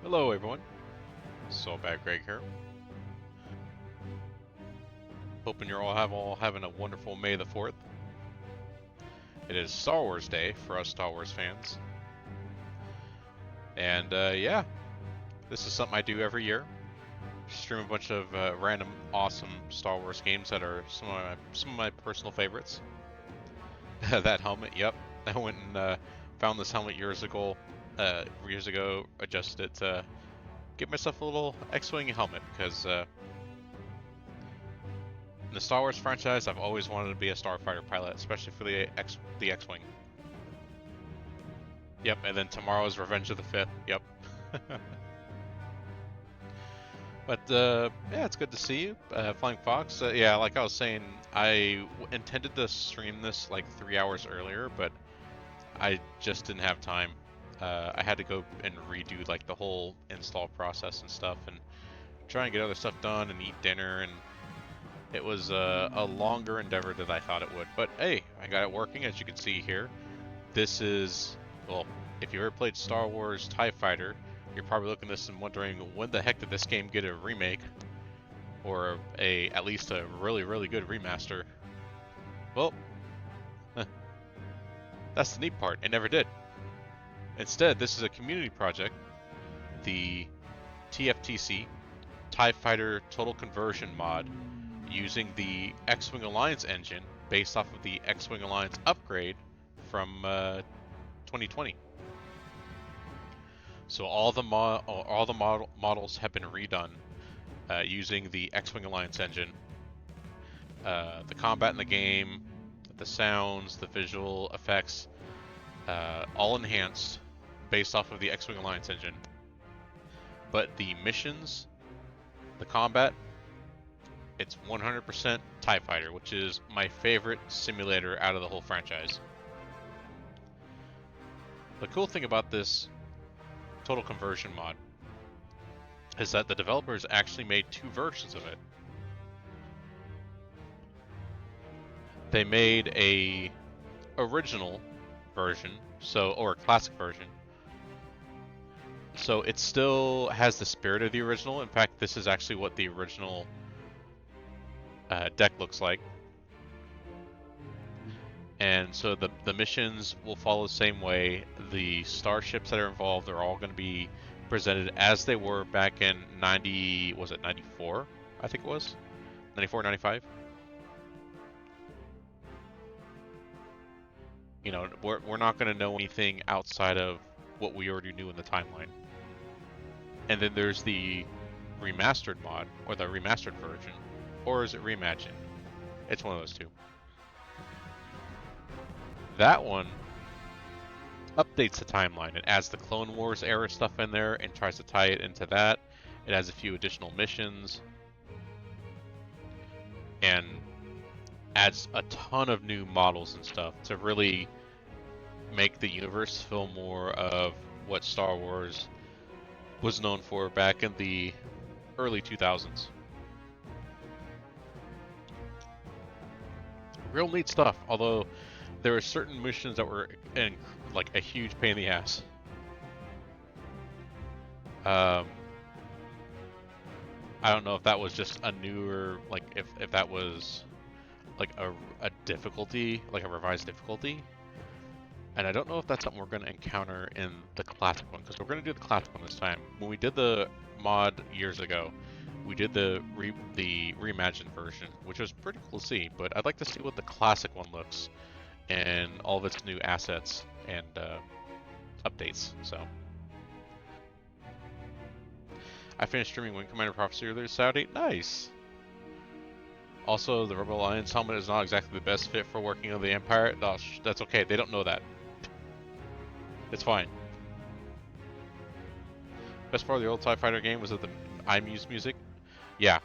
Hello everyone, Soulbag Greg here. Hoping you're all having a wonderful May the 4th. It is Star Wars Day for us Star Wars fans. And yeah, this is something I do every year. Stream a bunch of random awesome Star Wars games that are some of my personal favorites. That helmet, yep. I went and found this helmet years ago, adjusted it to get myself a little X-Wing helmet because in the Star Wars franchise, I've always wanted to be a starfighter pilot, especially for the X-Wing. Yep, and then tomorrow's Revenge of the Fifth. Yep. But yeah, it's good to see you, Flying Fox. Yeah, like I was saying, I intended to stream this like 3 hours earlier, but I just didn't have time. I had to go and redo like the whole install process and stuff, and try and get other stuff done and eat dinner, and it was a longer endeavor than I thought it would. But hey, I got it working, as you can see here. This is, well, if you ever played Star Wars Tie Fighter, you're probably looking at this and wondering, when the heck did this game get a remake? Or at least a really good remaster? Well, that's the neat part, it never did. Instead, this is a community project, the TFTC Tie Fighter Total Conversion mod, using the X-Wing Alliance engine based off of the X-Wing Alliance upgrade from 2020. So all the models have been redone using the X-Wing Alliance engine. The combat in the game, the sounds, the visual effects, all enhanced based off of the X-Wing Alliance engine. But the missions, the combat, it's 100% TIE Fighter, which is my favorite simulator out of the whole franchise. The cool thing about this Total Conversion mod is that the developers actually made two versions of it. They made a original version, or a classic version. So it still has the spirit of the original. In fact, this is actually what the original deck looks like. And so the missions will follow the same way. The starships that are involved are all going to be presented as they were back in 94? I think it was? 94, 95? You know, we're not going to know anything outside of what we already knew in the timeline. And then there's the remastered mod, or the remastered version. Or is it reimagined? It's one of those two. That one updates the timeline. It adds the Clone Wars era stuff in there and tries to tie it into that. It adds a few additional missions. And adds a ton of new models and stuff to really make the universe feel more of what Star Wars was known for back in the early 2000s. Real neat stuff, although there are certain missions that were like a huge pain in the ass. I don't know if that was just a newer, like if that was like a difficulty, like a revised difficulty. And I don't know if that's something we're going to encounter in the classic one, because we're going to do the classic one this time. When we did the mod years ago, we did the reimagined version, which was pretty cool to see, but I'd like to see what the classic one looks and all of its new assets and updates. So I finished streaming Wing Commander Prophecy earlier Saturday. Nice. Also, the Rebel Alliance helmet is not exactly the best fit for working on the Empire. No, that's okay. They don't know that. It's fine. Best part of the old TIE Fighter game was that the iMuse music. Yeah.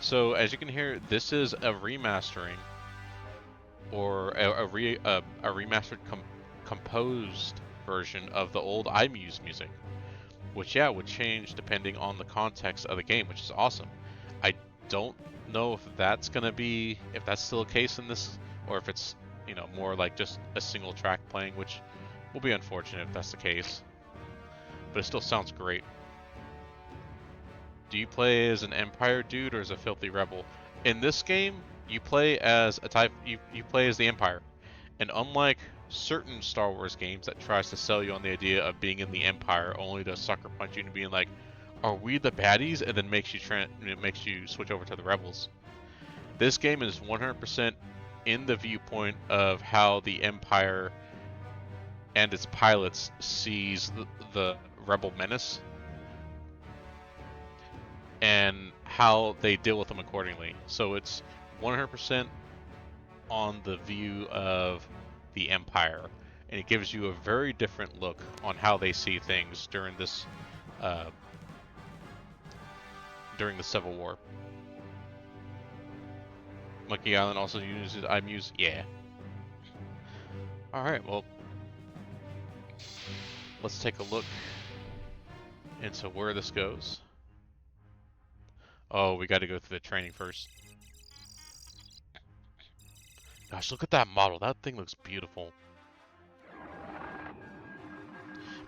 So as you can hear, this is a remastering, or a remastered composed version of the old iMuse music, which would change depending on the context of the game, which is awesome. I don't know if that's still a case in this, or if it's, you know, more like just a single track playing, which will be unfortunate if that's the case. But it still sounds great. Do you play as an Empire dude or as a filthy rebel? In this game, you play as a type. You play as the Empire, and unlike certain Star Wars games that tries to sell you on the idea of being in the Empire only to sucker punch you and being like, "Are we the baddies?" and then makes you switch over to the rebels. This game is 100% in the viewpoint of how the Empire and its pilots sees the rebel menace and how they deal with them accordingly. So it's 100% on the view of the Empire, and it gives you a very different look on how they see things during this during the Civil War. Monkey Island also uses IMUs. Yeah. All right. Well, let's take a look into where this goes. Oh, we got to go through the training first. Gosh, look at that model. That thing looks beautiful.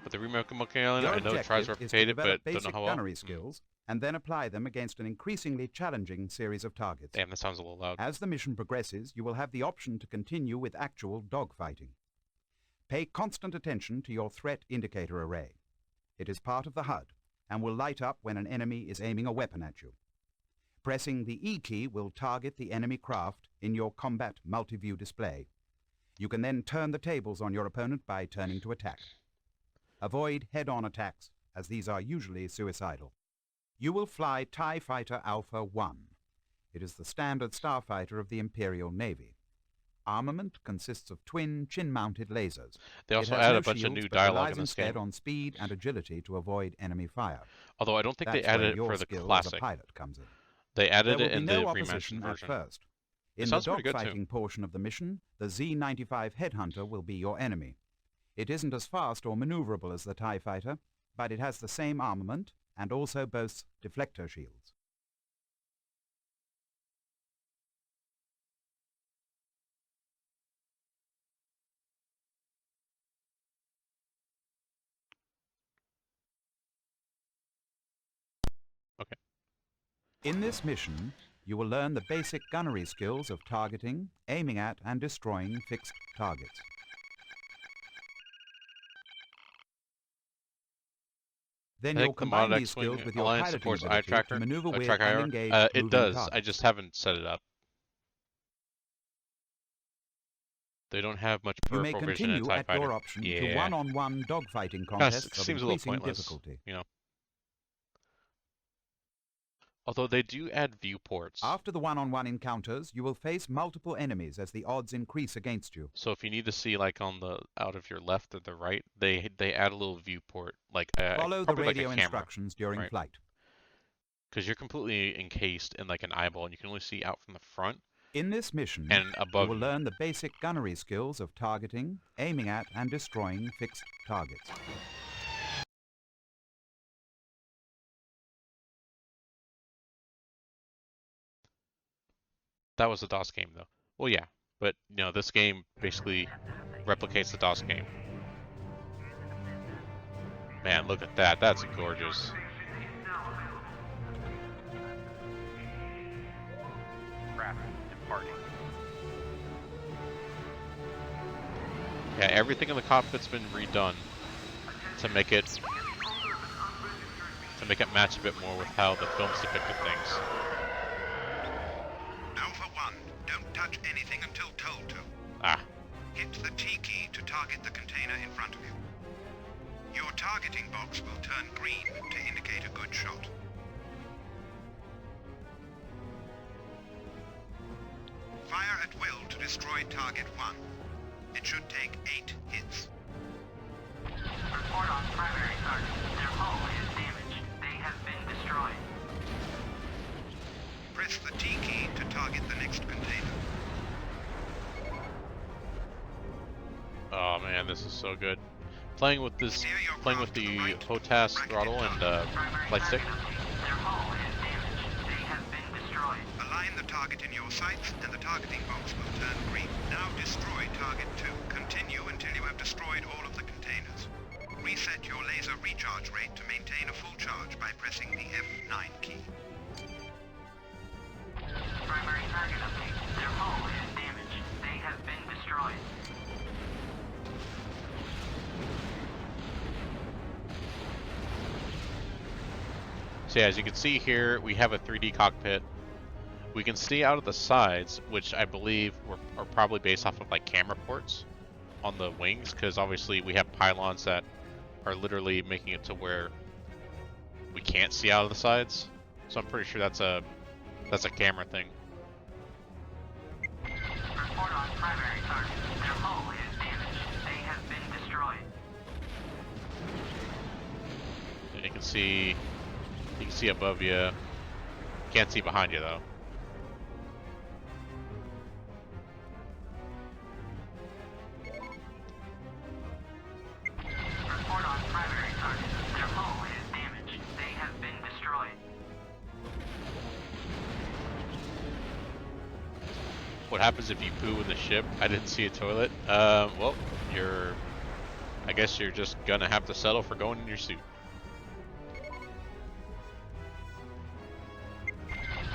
But the remake of Monkey Island, I know it tries to replicate it, but don't know how well. Gunnery skills, and then apply them against an increasingly challenging series of targets. Damn, that sounds a little loud. As the mission progresses, you will have the option to continue with actual dogfighting. Pay constant attention to your threat indicator array. It is part of the HUD and will light up when an enemy is aiming a weapon at you. Pressing the E key will target the enemy craft in your combat multi-view display. You can then turn the tables on your opponent by turning to attack. Avoid head-on attacks, as these are usually suicidal. You will fly Tie Fighter Alpha 1. It is the standard starfighter of the Imperial Navy. Armament consists of twin chin-mounted lasers. They also add a bunch of new dialogue in this instead game. On speed and agility to avoid enemy fire. Although I don't think they added it for the classic. Pilot comes in. They added it in the the remastered version. At first. In the dogfighting portion of the mission, the Z-95 Headhunter will be your enemy. It isn't as fast or maneuverable as the TIE Fighter, but it has the same armament and also boasts deflector shields. Okay. In this mission, you will learn the basic gunnery skills of targeting, aiming at, and destroying fixed targets. Then you'll combine these skills with your piloting ability to maneuver with and engage it does. targets. I just haven't set it up. They don't have much peripheral vision in a TIE Fighter. You may continue at your option to one-on-one dogfighting contests of increasing difficulty. You know. Although they do add viewports. After the one-on-one encounters, you will face multiple enemies as the odds increase against you. So if you need to see like on the out of your left or the right, they add a little viewport, like follow the radio like a instructions during flight. Because you're completely encased in like an eyeball, and you can only see out from the front. In this mission, and above you will learn the basic gunnery skills of targeting, aiming at, and destroying fixed targets. That was the DOS game, though. Well, yeah, but you know, this game basically replicates the DOS game. Man, look at that. That's gorgeous. Yeah, everything in the cockpit's been redone to make it match a bit more with how the films depicted things. Alpha 1, don't touch anything until told to. Ah. Hit the T key to target the container in front of you. Your targeting box will turn green to indicate a good shot. Fire at will to destroy target 1. It should take 8 hits. Report on primary target. Their hull is damaged. They have been destroyed. Press the T key to target the next container. Oh man, this is so good. Playing with the HOTAS throttle and flight stick. Their hull is damaged. They have been destroyed. Align the target in your sights and the targeting box will turn green. Now destroy target 2. Continue until you have destroyed all of the containers. Reset your laser recharge rate to maintain a full charge by pressing the F9 key. Primary target update. Their hull is damaged. They have been destroyed. So yeah, as you can see here, we have a 3D cockpit. We can see out of the sides, which I believe are probably based off of like camera ports on the wings, because obviously we have pylons that are literally making it to where we can't see out of the sides. So I'm pretty sure that's a camera thing. Report on primary target. Their hull is damaged. They have been destroyed. And you can see above you. Can't see behind you though. Report on primary target. Their hull is damaged. They have been destroyed. What happens if you poo in the ship? I didn't see a toilet. Well, I guess you're just gonna have to settle for going in your suit.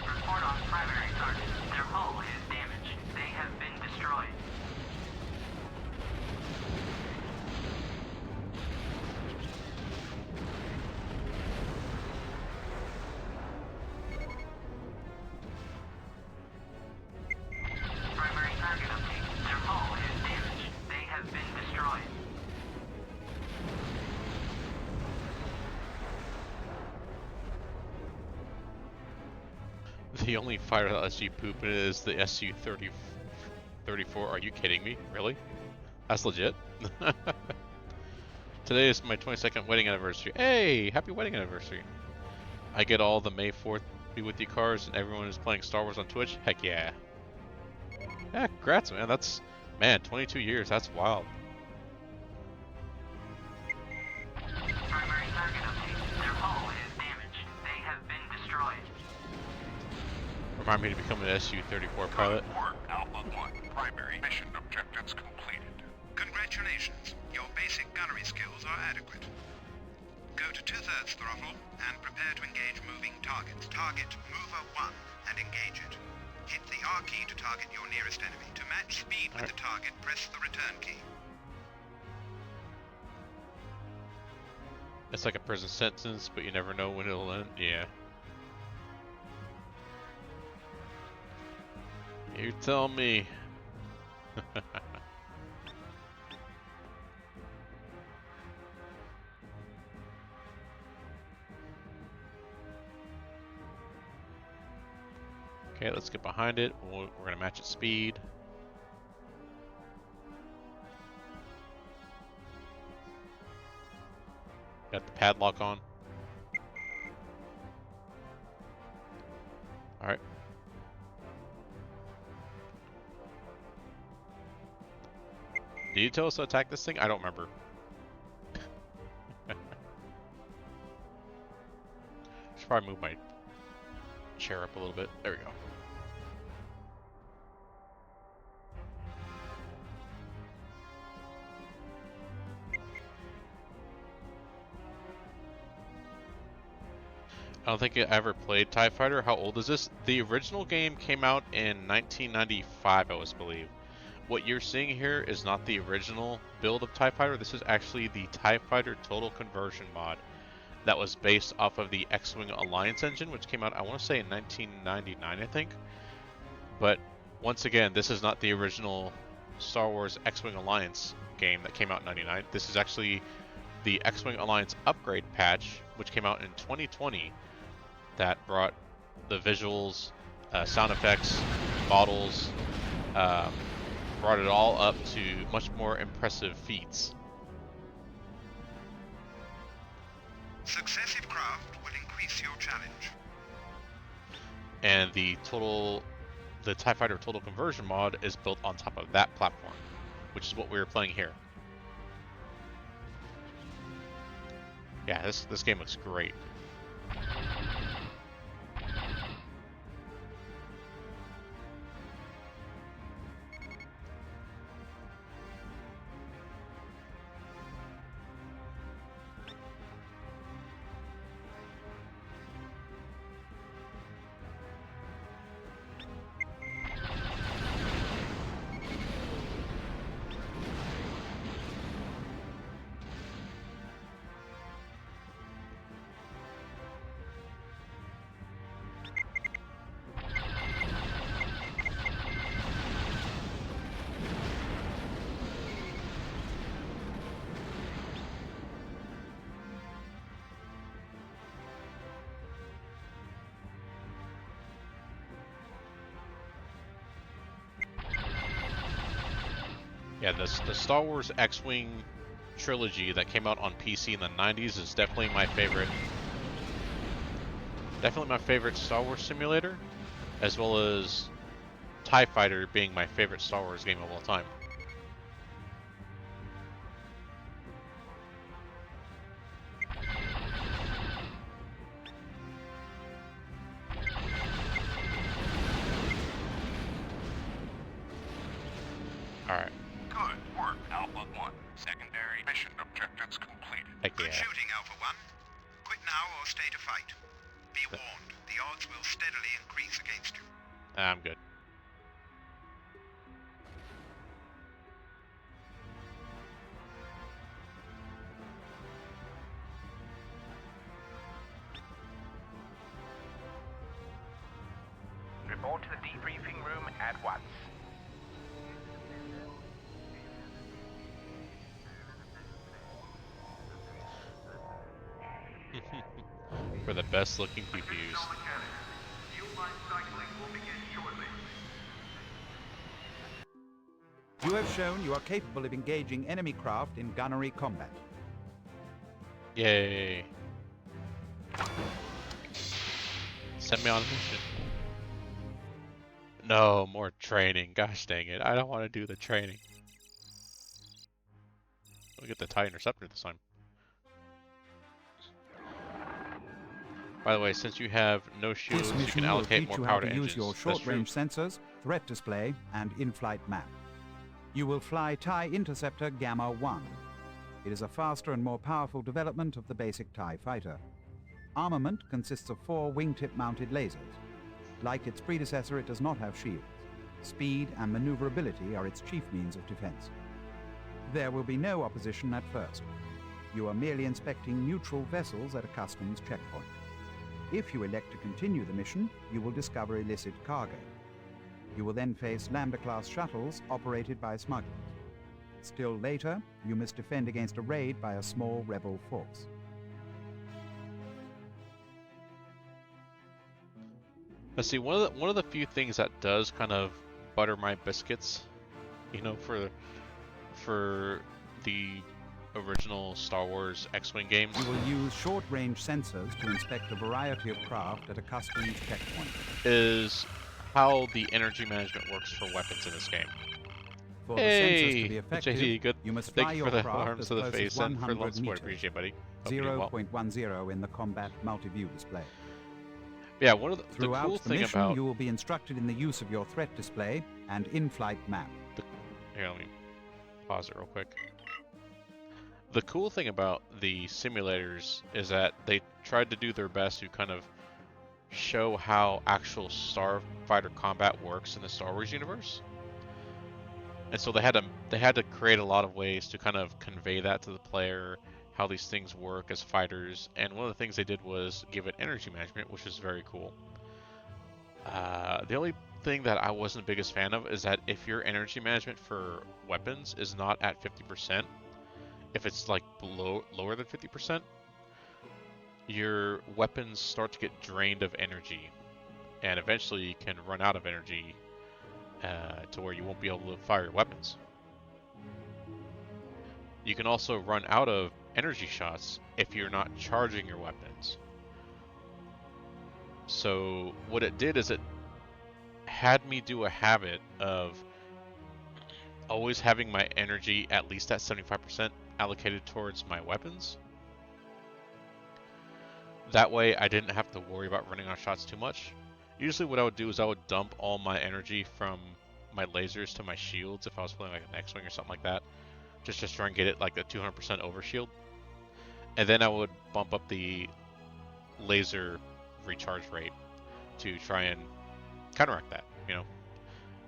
Report on primary target. Their hull is damaged. They have been destroyed. Primary target update. Their hull is damaged. They have been destroyed. The only fighter that lets you poop in it is the SU-34. Are you kidding me? Really? That's legit? Today is my 22nd wedding anniversary. Hey! Happy wedding anniversary. I get all the May 4th Be With You cars and everyone is playing Star Wars on Twitch? Heck yeah. Yeah, congrats, man. Man, 22 years. That's wild. Primary target update. Their hull is damaged. They have been destroyed. Remind me to become an SU-34 pilot. Good work, Alpha 1. Primary mission objectives completed. Congratulations. Your basic gunnery skills are adequate. Go to 2/3 throttle and prepare to engage moving targets. Target Mover 1 and engage it. Hit the R key to target your nearest enemy. To match speed with the target, press the return key. It's like a prison sentence, but you never know when it'll end. Yeah. You tell me. Okay, let's get behind it. We're gonna match its speed. Got the padlock on. Alright. Did you tell us to attack this thing? I don't remember. Should probably move my chair up a little bit. There we go. I don't think I ever played TIE Fighter. How old is this? The original game came out in 1995, I was believe. What you're seeing here is not the original build of TIE Fighter. This is actually the TIE Fighter Total Conversion mod that was based off of the X-Wing Alliance engine, which came out, I want to say, in 1999, I think. But once again, this is not the original Star Wars X-Wing Alliance game that came out in 99. This is actually the X-Wing Alliance upgrade patch, which came out in 2020, that brought the visuals, sound effects, models, brought it all up to much more impressive feats. Successive craft will increase your challenge. And the TIE Fighter Total Conversion mod is built on top of that platform, which is what we were playing here. Yeah, this game looks great. Yeah, the Star Wars X-Wing trilogy that came out on PC in the 90s is definitely my favorite. Definitely my favorite Star Wars simulator, as well as TIE Fighter being my favorite Star Wars game of all time. Alright. Good work, Alpha 1. Secondary mission objectives completed. Heck Good yeah. shooting, Alpha 1. Quit now or stay to fight. Be warned, the odds will steadily increase against you. I'm good. Report to the debriefing room at once. For the best looking PPUs. You have shown you are capable of engaging enemy craft in gunnery combat. Yay. Send me on a mission. No, more training. Gosh dang it. I don't want to do the training. Let me get the TIE Interceptor this time. By the way, since you have no shields, This you mission can will allocate teach more you power how to to engines. use your That's true. short-range sensors, threat display, and in-flight map. You will fly TIE Interceptor Gamma 1. It is a faster and more powerful development of the basic TIE fighter. Armament consists of 4 wingtip-mounted lasers. Like its predecessor, it does not have shields. Speed and maneuverability are its chief means of defense. There will be no opposition at first. You are merely inspecting neutral vessels at a customs checkpoint. If you elect to continue the mission, you will discover illicit cargo. You will then face Lambda-class shuttles operated by smugglers. Still later, you must defend against a raid by a small rebel force. Let's see, one of the few things that does kind of butter my biscuits, you know, for the original Star Wars X-Wing games. You will use short-range sensors to inspect a variety of craft at a customs checkpoint. Is how the energy management works for weapons in this game. For the sensors to Hey, be effective, JD, good. you must Thank fly you your for the craft arms as to the close face as and for the 100 love support. meters, Appreciate it, buddy. Hope you're doing well. 0.10 in the combat multi-view display. Yeah, one of the Throughout cool the thing mission, about you will be instructed in the use of your threat display and in-flight map. here, let me pause it real quick. The cool thing about the simulators is that they tried to do their best to kind of show how actual starfighter combat works in the Star Wars universe. And so they had to create a lot of ways to kind of convey that to the player, how these things work as fighters. And one of the things they did was give it energy management, which is very cool. The only thing that I wasn't the biggest fan of is that if your energy management for weapons is not at 50%, if it's like lower than 50%, your weapons start to get drained of energy, and eventually you can run out of energy to where you won't be able to fire your weapons. You can also run out of energy shots if you're not charging your weapons. So what it did is it had me do a habit of always having my energy at least at 75% allocated towards my weapons. That way I didn't have to worry about running out of shots too much. Usually what I would do is I would dump all my energy from my lasers to my shields if I was playing like an X-Wing or something like that. Just to try and get it like a 200% overshield. And then I would bump up the laser recharge rate to try and counteract that, you know.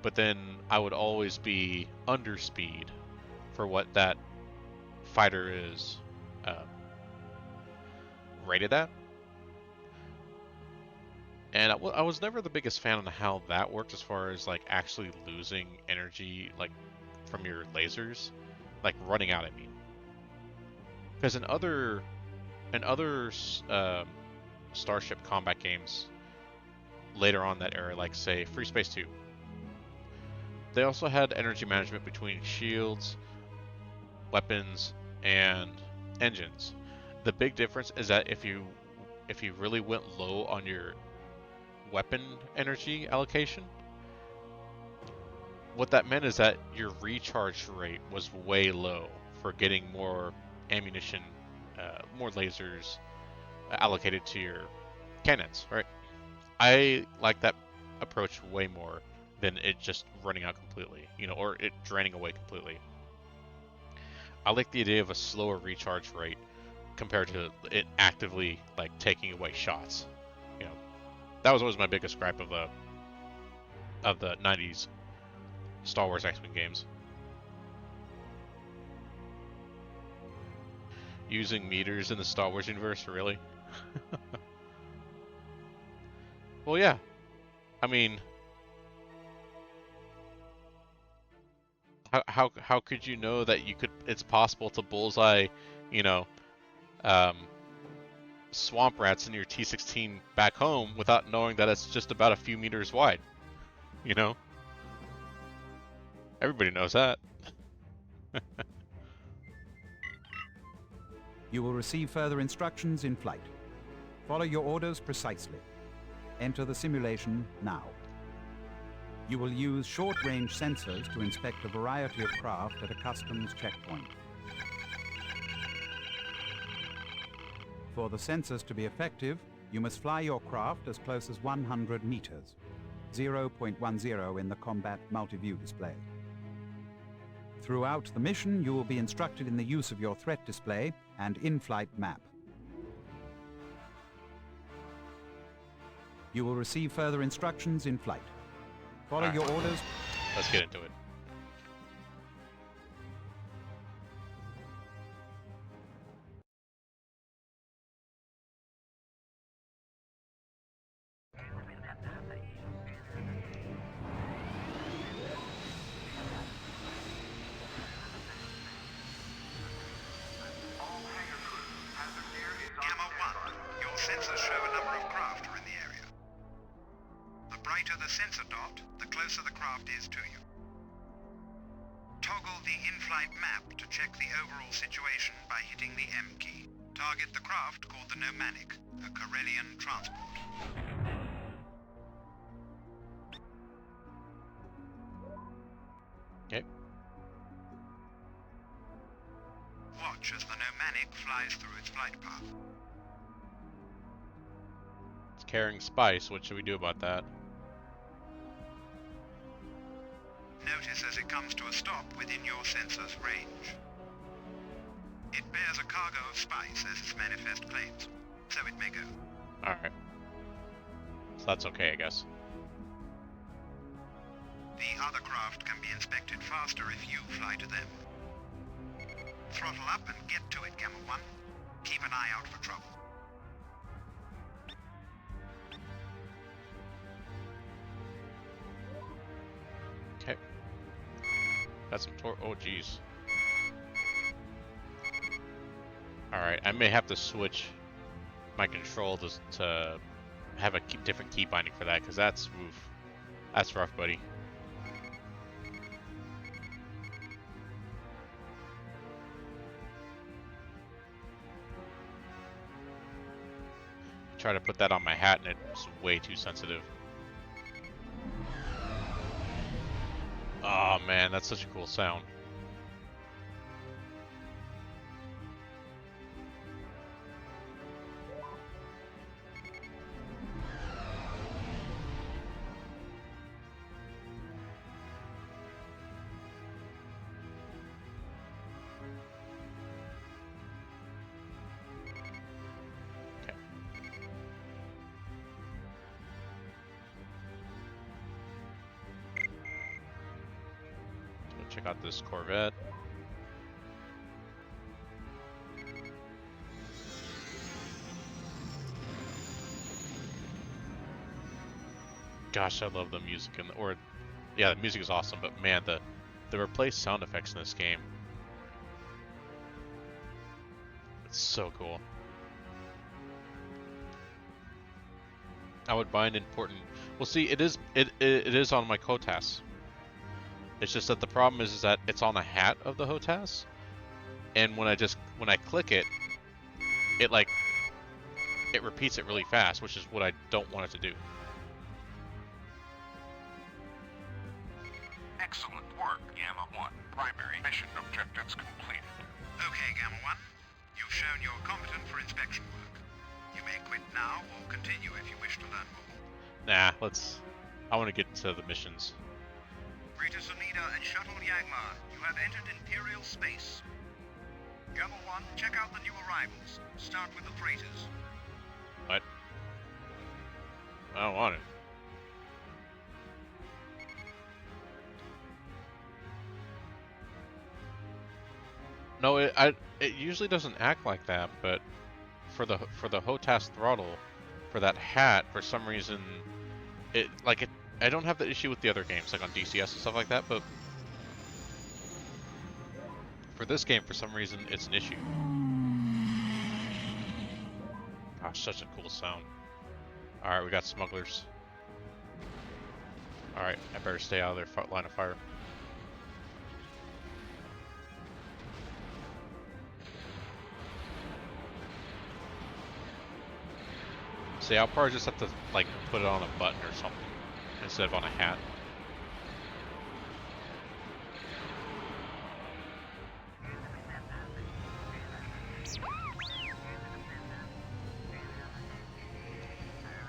But then I would always be under speed for what that fighter is rated at. And I was never the biggest fan of how that worked as far as like actually losing energy like from your lasers, like running out. I mean, because in other Starship combat games later on that era, like say Free Space 2, They also had energy management between shields, weapons, and engines. The big difference is that if you really went low on your weapon energy allocation, what that meant is that your recharge rate was way low for getting more ammunition, more lasers allocated to your cannons, right? I like that approach way more than it just running out completely, or it draining away completely. I like the idea of a slower recharge rate compared to it actively like taking away shots. You know, that was always my biggest gripe of the '90s Star Wars X-Wing games. Using meters in the Star Wars universe, really? Well, yeah. I mean, how could you know that it's possible to bullseye, you know, um, swamp rats in your T-16 back home without knowing that it's just about a few meters wide? You know? Everybody knows that. You will receive further instructions in flight. Follow your orders precisely. Enter the simulation now. You will use short-range sensors to inspect a variety of craft at a customs checkpoint. For the sensors to be effective, you must fly your craft as close as 100 meters, 0.10 in the combat multi-view display. Throughout the mission, you will be instructed in the use of your threat display and in-flight map. You will receive further instructions in flight. Follow your orders. Let's get into it. Gamma 1, your sensors show a number of craft are in the area. The brighter the sensor dot, the closer the craft is to you. Toggle the in-flight map to check the overall situation by hitting the M key. Target the craft called the Nomadic, a Corellian transport. Okay. Watch as the Nomadic flies through its flight path. It's carrying spice. What should we do about that? Notice as it comes to a stop within your sensor's range. It bears a cargo of spice as its manifest claims, so it may go. Alright. So that's okay, I guess. The other craft can be inspected faster if you fly to them. Throttle up and get to it, Gamma 1. Keep an eye out for trouble. Okay. That's some oh jeez. Alright, I may have to switch my control to have a different key binding for that, because that's rough, buddy. Try to put that on my hat and it's way too sensitive. Oh man, that's such a cool sound. Check out this Corvette. Gosh, I love the music yeah, the music is awesome, but man, the replaced sound effects in this game, it's so cool. I would bind important. Well, see, it is on my Kotas. It's just that the problem is that it's on the hat of the HOTAS, and when I click it, it repeats it really fast, which is what I don't want it to do. Excellent work, Gamma 1. Primary mission objectives completed. Okay, Gamma 1. You've shown you're competent for inspection work. You may quit now or continue if you wish to learn more. Nah, I want to get to the missions. Greetings, Leader and Shuttle Yagmar. You have entered Imperial space. Gamma 1, check out the new arrivals. Start with the freighters. What? I don't want it. No, it usually doesn't act like that, but for the HOTAS throttle, for that hat, for some reason, I don't have the issue with the other games, like on DCS and stuff like that, but for this game, for some reason, it's an issue. Gosh, such a cool sound. Alright, we got smugglers. Alright, I better stay out of their line of fire. See, I'll probably just have to, like, put it on a button or something, instead of on a hat.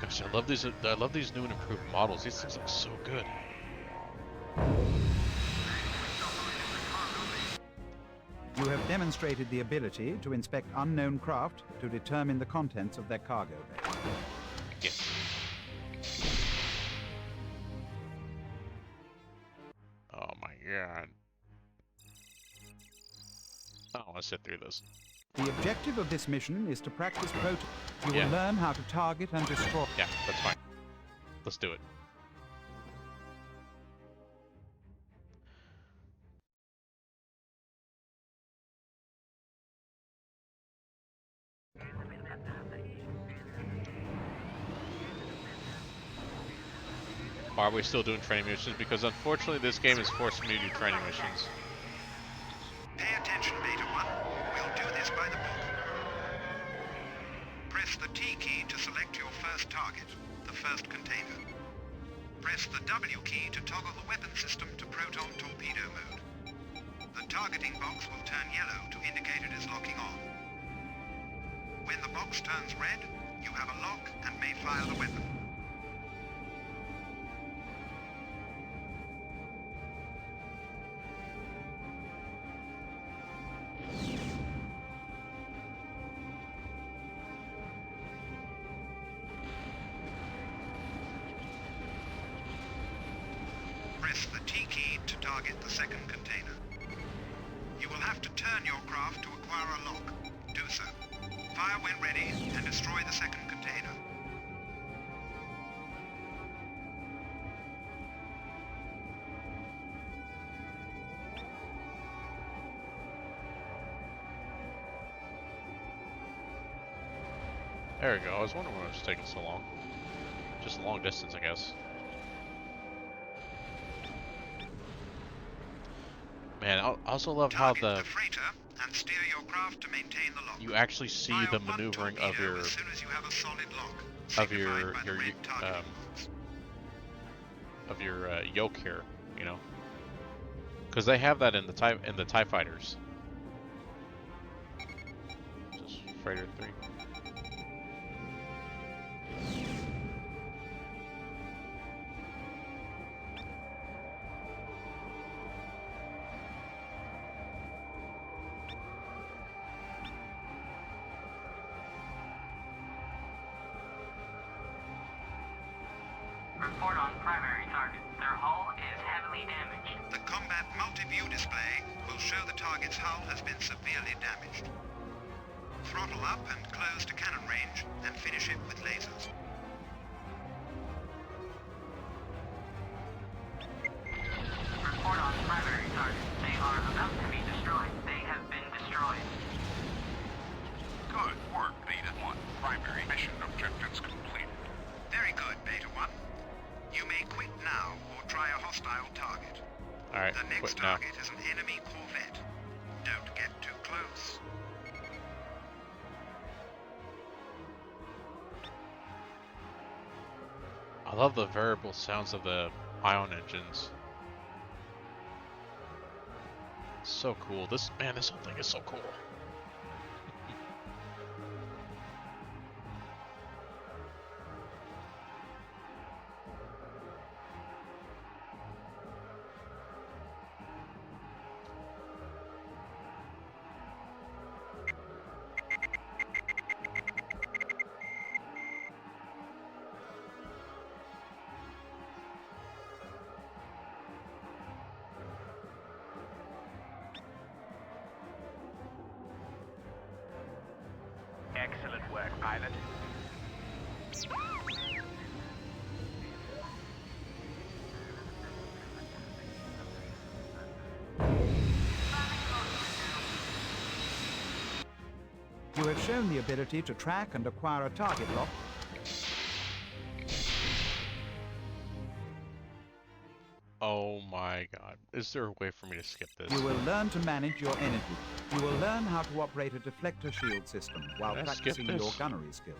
Gosh, I love these new and improved models. These things look so good. You have demonstrated the ability to inspect unknown craft to determine the contents of their cargo bay. Yes. Oh my god. I don't want to sit through this. The objective of this mission is to practice prototyping. You Yeah. will learn how to target and destroy. Yeah, that's fine. Let's do it. Why are we still doing training missions? Because unfortunately this game is forcing me to do training missions. Pay attention, Beta 1. We'll do this by the book. Press the T key to select your first target, the first container. Press the W key to toggle the weapon system to proton torpedo mode. The targeting box will turn yellow to indicate it is locking on. When the box turns red, you have a lock and may fire the weapon. Press the T key to target the second container. You will have to turn your craft to acquire a lock. Do so. Fire when ready and destroy the second container. There we go. I was wondering why it was taking so long. Just long distance, I guess. Man, I also love how Target the freighter and steer your craft to maintain the lock. you actually see Fire the one maneuvering of torpedo your as soon as you have a solid lock, of your signified by the red targeting box. yoke here, you know, because they have that in the Tie Fighters. Just Freighter 3. Report on primary target. Their hull is heavily damaged. The combat multi-view display will show the target's hull has been severely damaged. Throttle up and close to cannon range and finish it with lasers. Report on primary target. They are about to be destroyed. They have been destroyed. Good work, Beta 1. Primary mission objectives completed. Very good, Beta 1. You may quit now or try a hostile target. All right. Alright, The next quit now. target is an enemy corvette. Don't get too close. I love the variable sounds of the ion engines. So cool. This whole thing is so cool. Excellent work, pilot. You have shown the ability to track and acquire a target lock. Oh my god. Is there a way for me to skip this? You will learn to manage your energy. You will learn how to operate a deflector shield system while Can I skip practicing your this? gunnery skills.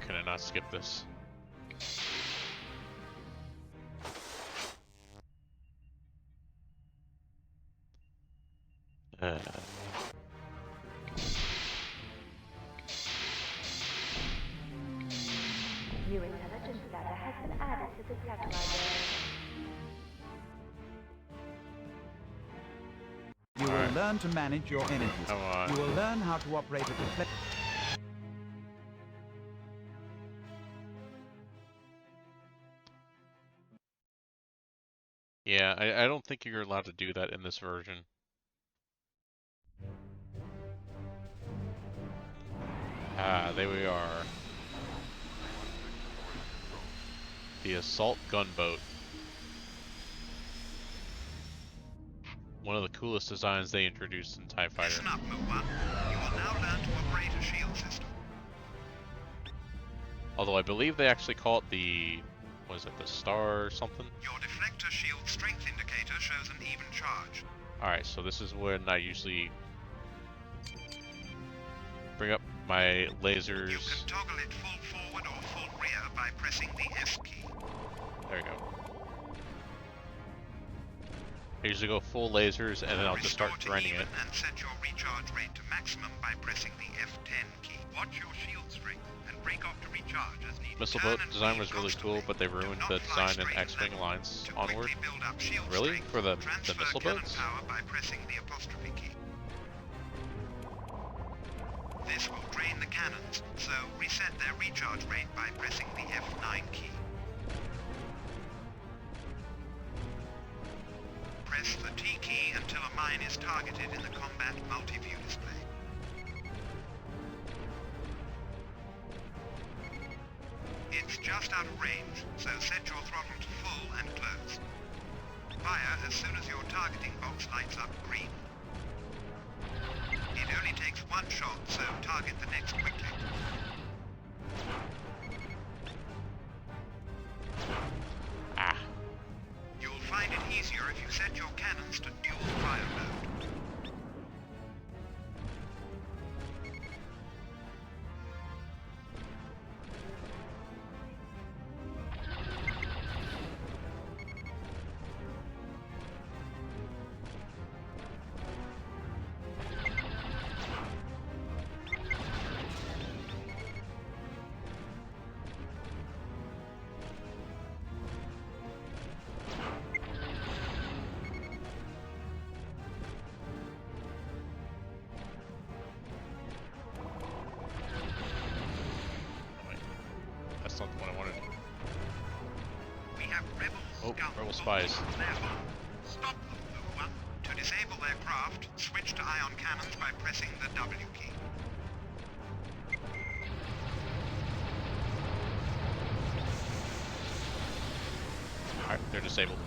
Can I not skip this? New intelligence data has been added to the tech library. You will Alright. learn to manage your energies. Come on. You will learn how to operate a deflector. Yeah, I don't think you're allowed to do that in this version. Ah, there we are. The assault gunboat. One of the coolest designs they introduced in TIE Fighter. Listen up, Mu-1. You will now learn to operate a shield system. Although I believe they actually call it the, what is it, the star or something? Your deflector shield strength indicator shows an even charge. Alright, so this is when I usually bring up my lasers. You can toggle it full forward or full rear by pressing the S key. There we go. I usually go full lasers and then I'll just start Restore to grinding even it. and set your recharge rate to maximum by pressing the F10 key. Watch your shield strength and break off to recharge as needed. Missile Turn boat and design weave was really constantly. cool, but they Do ruined not the fly design in straight and X-Wing level. lines To onward. quickly build up shield Really? strength, For the transfer missile cannon boats? power by pressing the apostrophe key. This will drain the cannons, so reset their recharge rate by pressing the F9 key. Press the T key until a mine is targeted in the combat multi-view display. It's just out of range, so set your throttle to full and close. Fire as soon as your targeting box lights up green. It only takes one shot, so target the next quickly. Ah. You'll find it easier if you set your cannons to dual fire mode. Wait. That's not the one I wanted. We have rebel Oh, scouts rebel spies. on their home. Stop them, Mu-1. To disable their craft, switch to ion cannons by pressing the W key. Alright, they're disabled.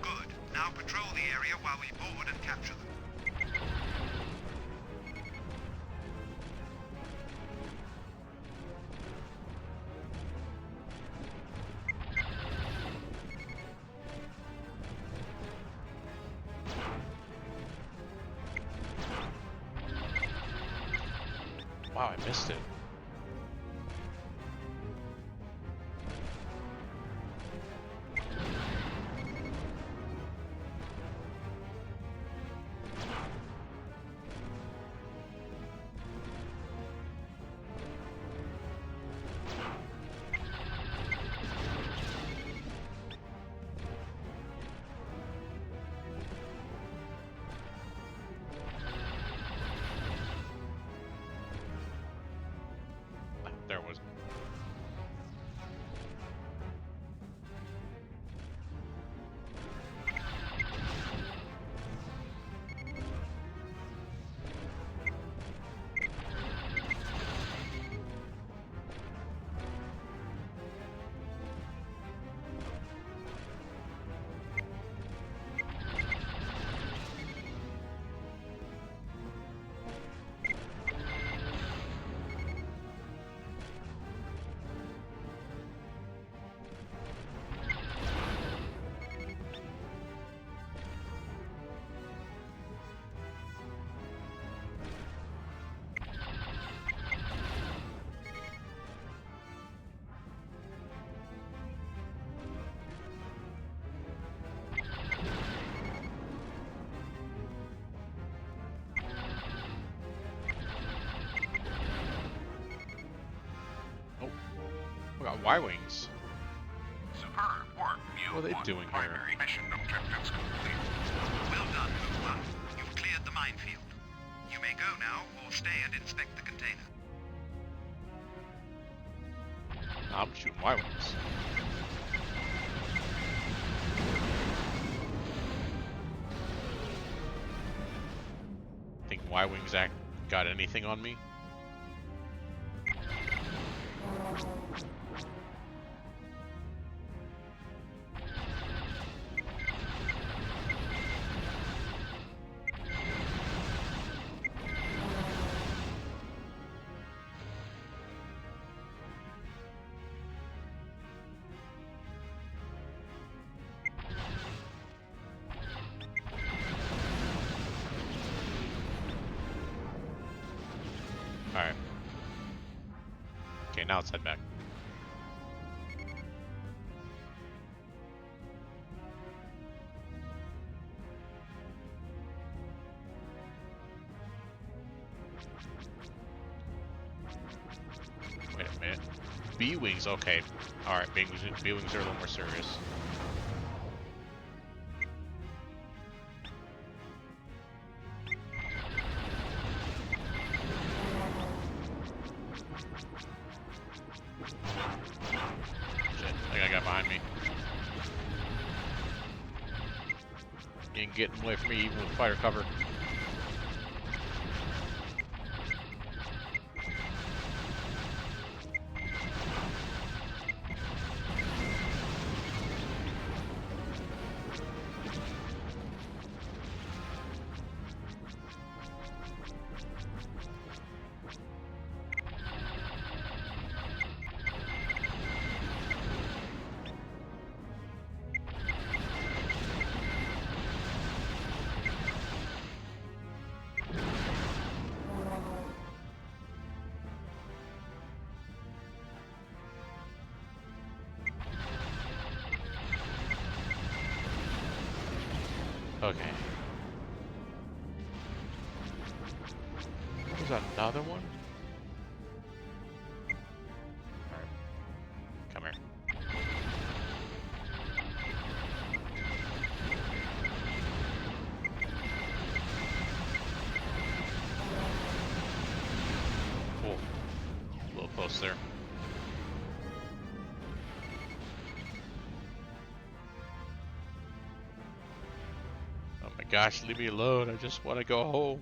Good. Now patrol the area while we board and capture them. Wow, I missed it. There it was. We got Y-Wings. Superb work, What are they E1. doing here? Primary mission objectives complete. Well done, E1. You've cleared the minefield. You may go now, or stay and inspect the container. I'm shooting Y-Wings. Think Y-Wings got anything on me? Alright. Okay, now let's head back. Wait a minute. B-Wings, okay. Alright, B-Wings are a little more serious. Shit, I got a guy behind me. He ain't getting away from me even with fire cover. Okay. There's another one? Alright. Come here. Cool. A little close there. Oh my gosh, leave me alone. I just want to go home.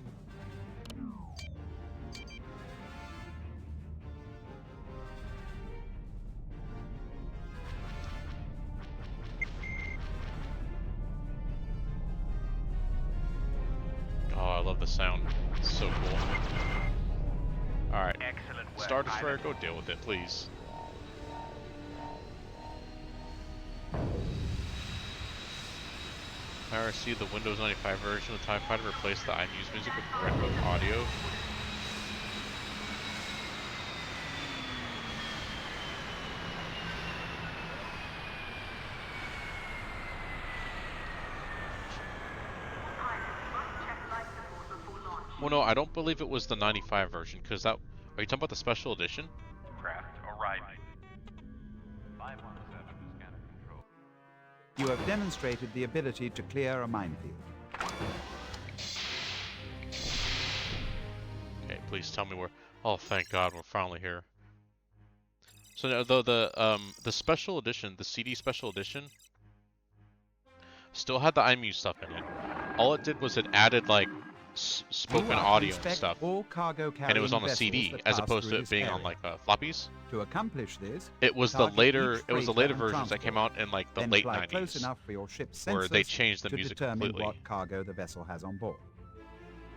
Oh, I love the sound. It's so cool. Alright. Excellent work, Star Destroyer, pilot. go deal with it, please. IRC, the Windows 95 version of TIE Fighter replaced the iMuse music with Red Book audio. Well, no, I don't believe it was the 95 version, because that... Are you talking about the special edition? Craft arriving. 517 scanner control. You have demonstrated the ability to clear a minefield. Okay, please tell me where... Oh, thank God, we're finally here. So now, though, the special edition, the CD special edition, still had the iMuse stuff in it. All it did was it added, like, spoken audio and stuff. All cargo And it was on a vessels CD, that as pass opposed through to it this being on, area. like, floppies. To accomplish this, It was the target later, each it was the freighter later and versions that came transport, out in, like, the then late fly close 90s, enough for your ship's where they sensors changed the to music determine completely. what cargo the vessel has on board.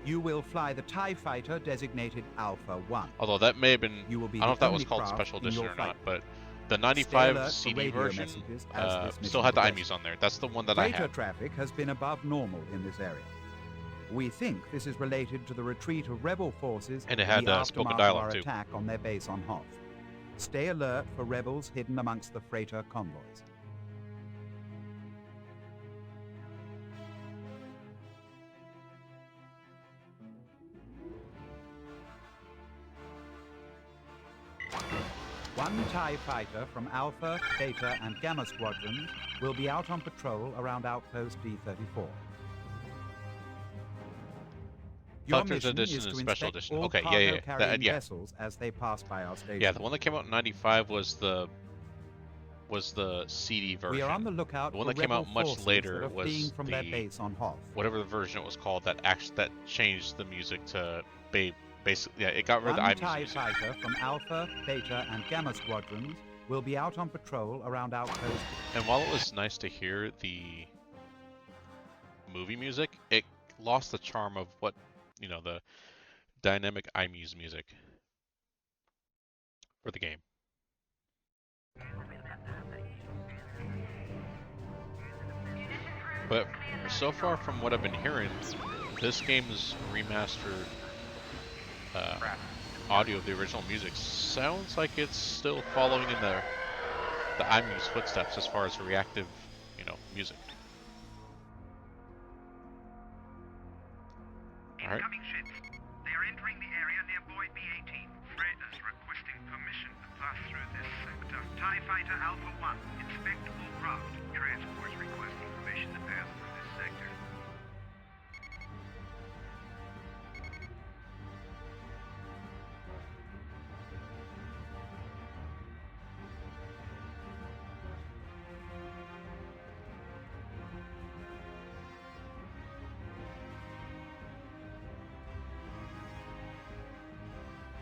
You will fly the TIE Fighter designated Alpha 1. Although that may have been, You will I be don't know the if that was only called craft special in edition your or not, flight. but the Stay 95 alert for CD radio version messages as this still mission had the progresses. iMuse on there. That's the one that I Freighter had. traffic has been above normal in this area. We think this is related to the retreat of rebel forces And it in had, the spoken aftermath of dialogue, our too. attack on their base on Hoth. Stay alert for rebels hidden amongst the freighter convoys. One TIE fighter from Alpha, Beta, and Gamma squadrons will be out on patrol around outpost D34. Your Collector's mission edition is and to special inspect edition. all Okay, cargo yeah. carrying Yeah. vessels as they pass by our station. Yeah, the one that came out in 95 was the CD version. We are on the lookout The one for that came rebel out much forces later that are fleeing was from their base on Hoth. whatever the version it was called that changed the music to basically, yeah, it got rid of One the iMuse TIE music. fighter from Alpha, Beta, and Gamma squadrons will be out on patrol around outpost. And while it was nice to hear the movie music, it lost the charm of what, the dynamic iMuse music for the game. But so far from what I've been hearing, this game's remastered audio of the original music sounds like it's still following in the iMuse footsteps as far as reactive, music. Alright. Incoming ships. They are entering the area near Void B-18. Freighters requesting permission to pass through this sector. TIE Fighter Alpha 1. Inspect all craft. Transports requesting permission to pass through this sector.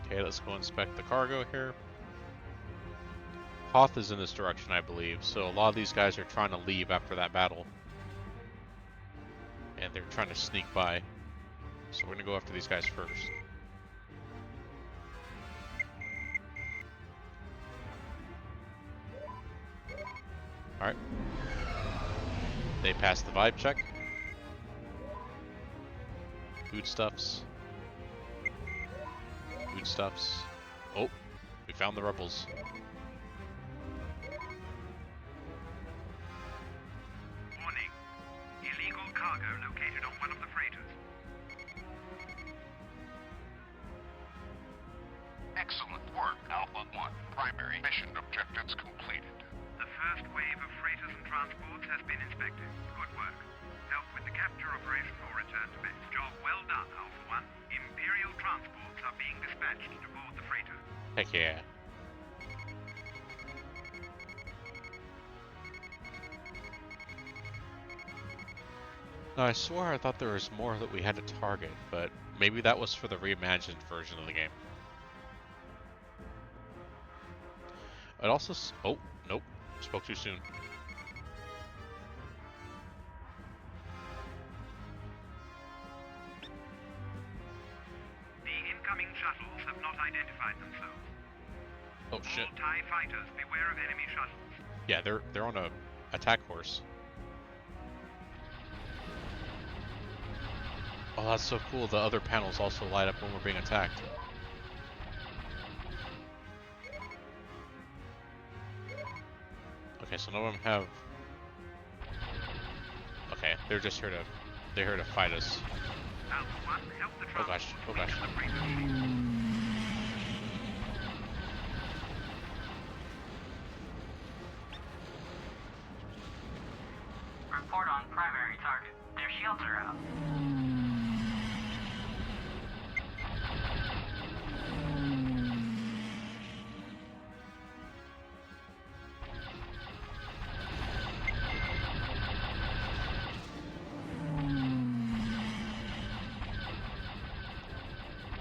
Okay, let's go inspect the cargo here. Hoth is in this direction, I believe, so a lot of these guys are trying to leave after that battle. And they're trying to sneak by. So we're gonna go after these guys first. Alright. They passed the vibe check. Foodstuffs. Foodstuffs. Oh, we found the rebels. Warning. Illegal cargo located on one of the freighters. Excellent work, Alpha 1. Primary mission objectives completed. The first wave of freighters and transports has been inspected. Good work. Help with the capture operation or return to base. Job well done, Alpha 1. Imperial transports are being dispatched to board the freighter. Heck yeah. Now, I swore I thought there was more that we had to target, but maybe that was for the reimagined version of the game. It also oh, nope. Spoke too soon. The incoming shuttles have not identified themselves. Oh shit. All TIE fighters, beware of enemy shuttles. Yeah, they're on a attack course. Oh, that's so cool. The other panels also light up when we're being attacked. Okay, so none of them have... Okay, they're just here to... They're here to fight us. Alpha 1, help the Oh gosh, transport oh gosh. weaken the freighter fleet. Report on primary target. Their shields are out.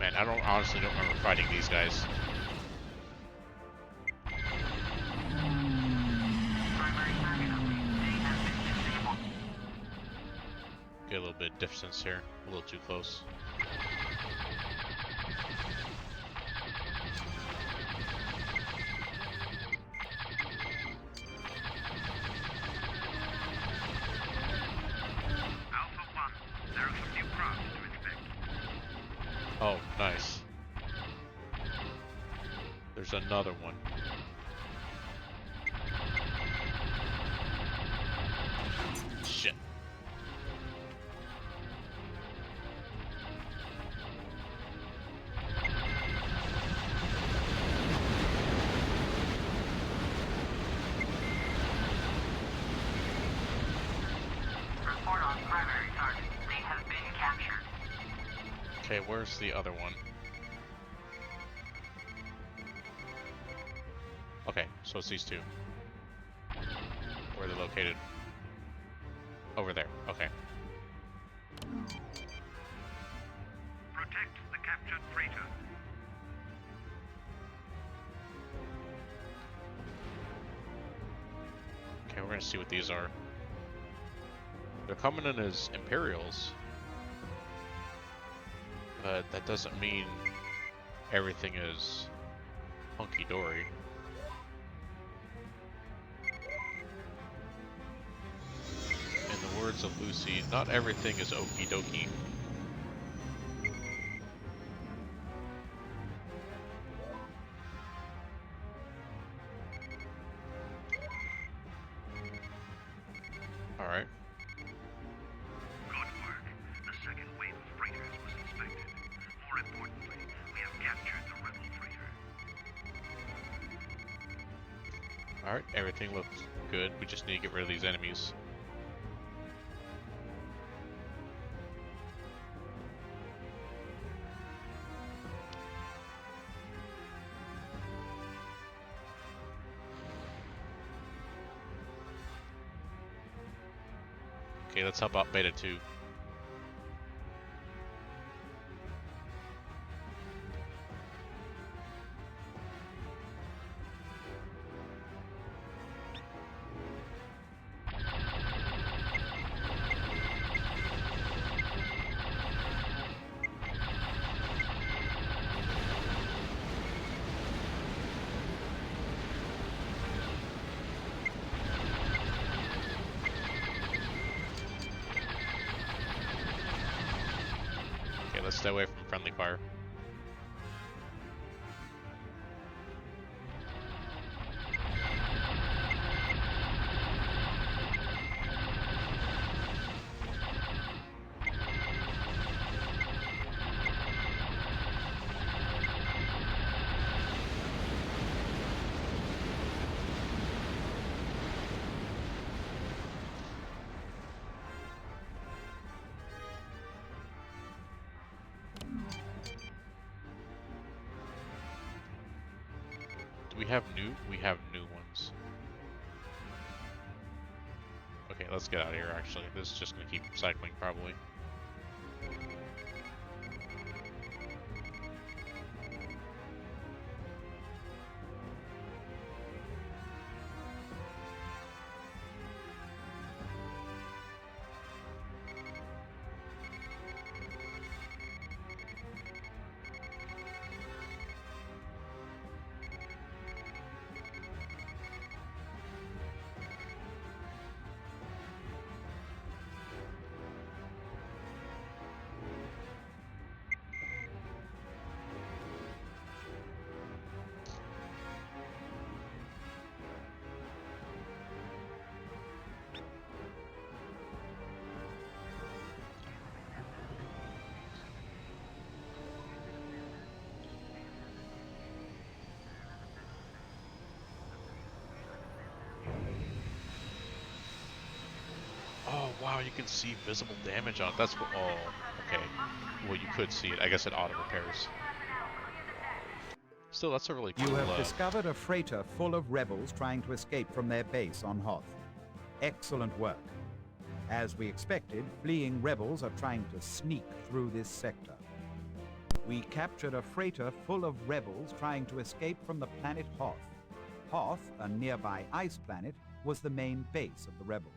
Man, I honestly don't remember fighting these guys. Primary target update. They have been disabled. Get a little bit of distance here. A little too close. Alpha 1, there are some new craft to inspect. Oh, nice. There's another one. Shit. Report on primary target. They have been captured. Okay, where's the other one? Okay, so it's these two. Where are they located? Over there. Okay. Protect the captured freighter. Okay, we're gonna see what these are. They're coming in as Imperials. But that doesn't mean everything is hunky-dory. In the words of Lucy, not everything is okie dokie. Alright. Good work. The second wave of freighters was inspected. More importantly, we have captured the rebel freighter. Alright, everything looks good. We just need to get rid of these enemies. Okay, let's help out Beta 2. Okay, let's stay away from friendly fire. Do we have new? We have new ones. Okay, let's get out of here actually. This is just gonna keep cycling probably. wow, you can see visible damage on it. That's what. Oh, okay. Well, you could see it. I guess it auto repairs. Still, that's a really cool. You have discovered a freighter full of rebels trying to escape from their base on Hoth. Excellent work. As we expected, fleeing rebels are trying to sneak through this sector. We captured a freighter full of rebels trying to escape from the planet Hoth. Hoth, a nearby ice planet, was the main base of the rebels.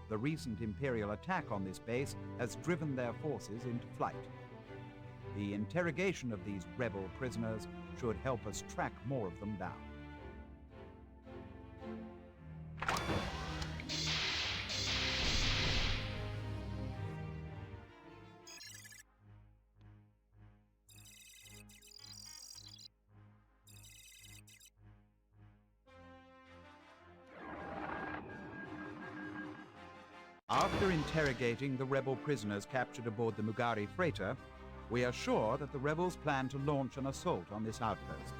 The recent Imperial attack on this base has driven their forces into flight. The interrogation of these rebel prisoners should help us track more of them down. After interrogating the rebel prisoners captured aboard the Mugari freighter, we are sure that the rebels plan to launch an assault on this outpost.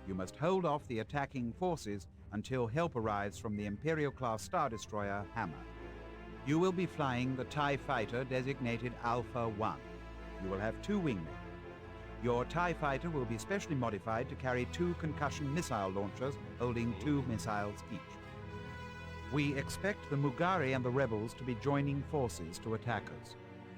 You must hold off the attacking forces until help arrives from the Imperial-class Star Destroyer Hammer. You will be flying the TIE Fighter designated Alpha 1. You will have 2 wingmen. Your TIE Fighter will be specially modified to carry 2 concussion missile launchers holding 2 missiles each. We expect the Mugari and the rebels to be joining forces to attack us.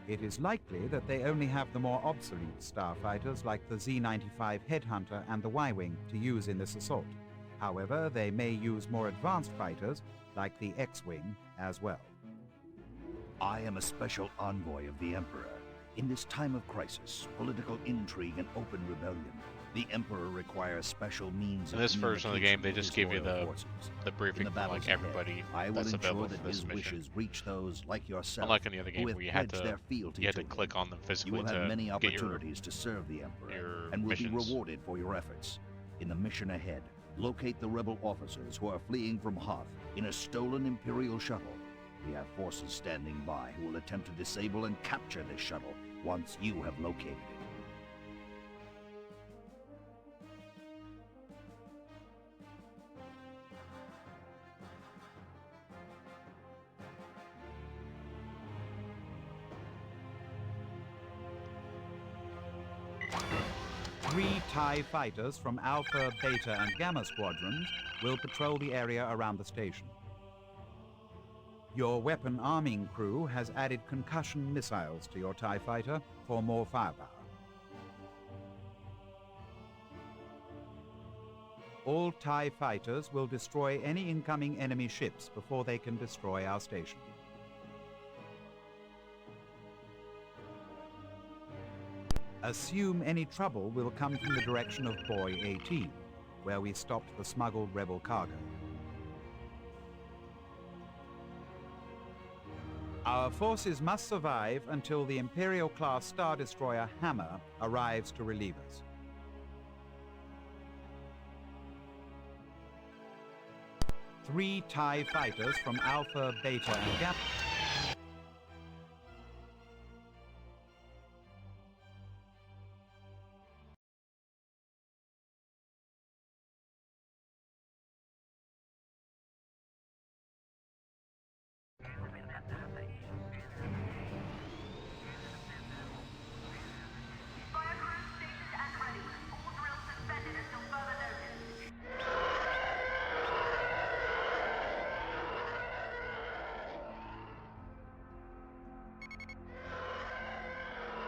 It is likely that they only have the more obsolete starfighters like the Z-95 Headhunter and the Y-Wing to use in this assault. However, they may use more advanced fighters like the X-Wing as well. I am a special envoy of the Emperor. In this time of crisis, political intrigue and open rebellion, the Emperor requires special means In this version of the game, they just give you the In briefing the for battles like everybody ahead, I will that's ensure available that for this his mission. wishes reach those like yourself Unlike in the other game who have where you had pledged to their fealty you had to him. click on them You physically will have many to get your opportunities to serve the Emperor your and will missions. be rewarded for your efforts. In the mission ahead, locate the rebel officers who are fleeing from Hoth in a stolen Imperial shuttle. We have forces standing by who will attempt to disable and capture this shuttle once you have located it. Three TIE fighters from Alpha, Beta, and Gamma squadrons will patrol the area around the station. Your weapon arming crew has added concussion missiles to your TIE fighter for more firepower. All TIE fighters will destroy any incoming enemy ships before they can destroy our station. Assume any trouble will come from the direction of Buoy 18, where we stopped the smuggled rebel cargo. Our forces must survive until the Imperial-class Star Destroyer Hammer arrives to relieve us. Three TIE fighters from Alpha, Beta, and Gamma. Fire crew stationed and ready. All drills suspended until further notice.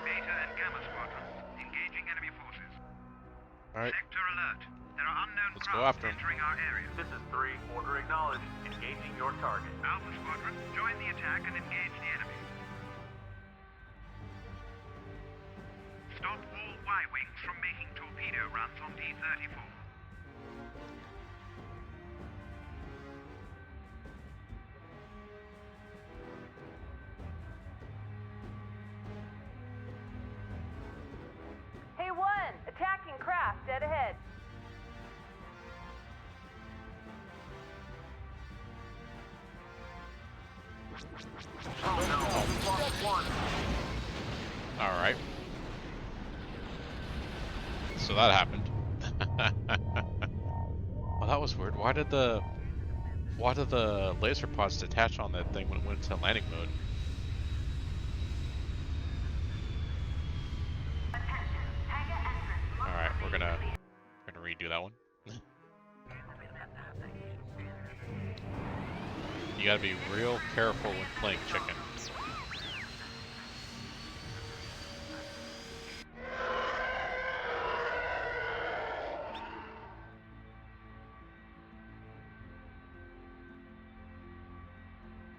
Beta and Gamma squadrons engaging enemy forces. Alright, Sector alert. There are unknown Let's go craft after 'em. entering our area. This is 3. Order acknowledged. Engaging your target. Alpha squadron, join the attack and engage the enemy. Stop all Y-wings from making torpedo runs on D-34. Hey, 1! Attacking craft dead ahead. Oh no, we lost one. alright. So that happened. Well, that was weird. Why did the Why do the laser pods detach on that thing when it went into landing mode? Alright, we're gonna redo that one. You gotta be real careful when playing chicken.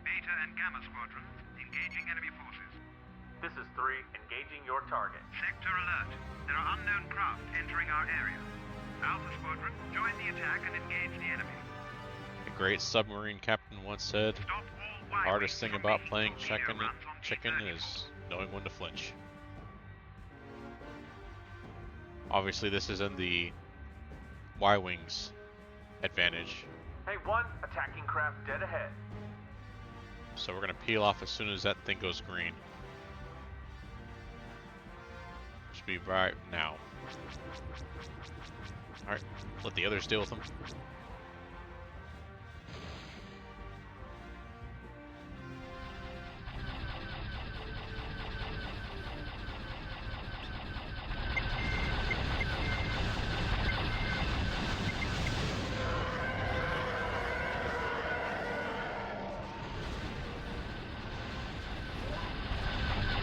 Beta and Gamma squadrons engaging enemy forces. This is 3, engaging your target. Sector alert. There are unknown craft entering our area. Alpha squadron, join the attack and engage the enemy. The great submarine captain once said, Stop all the Y-wings hardest thing from about making playing torpedo runs on chicken T-34. is knowing when to flinch. Obviously this is in the Y-wings advantage, Hey, 1, attacking craft dead ahead. so we're gonna peel off as soon as that thing goes green. Should be right now. Alright, let the others deal with them.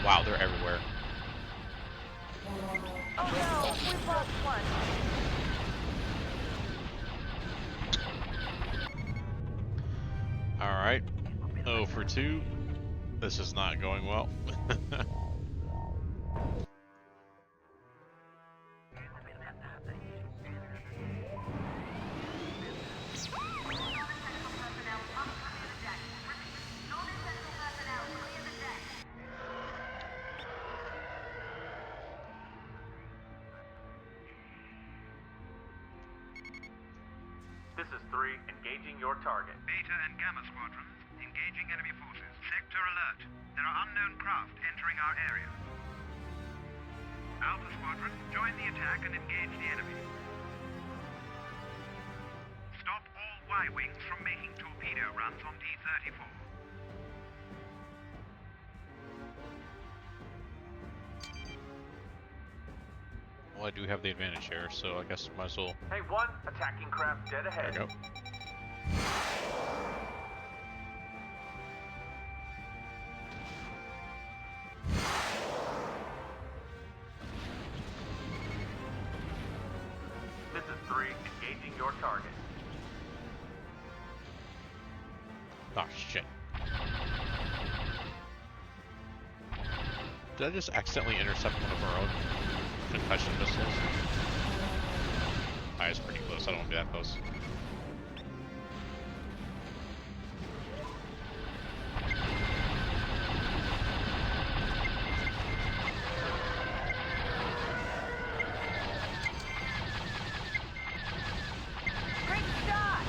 Wow, they're everywhere. Oh no, we've lost one. Alright, 0 for 2. This is not going well. This is 3, engaging your target. Beta and Gamma squadrons engaging enemy forces. Sector alert. There are unknown craft entering our area. Alpha squadron, join the attack and engage the enemy. Stop all Y-wings from making torpedo runs on T-34. Well, I do have the advantage here, so I guess might as well. Hey, 1, attacking craft dead There ahead. we go. This is 3, engaging your target. Oh shit. Did I just accidentally intercept one of our own concussion missiles? Ah, it's pretty close. I don't want to be that close. Great shot!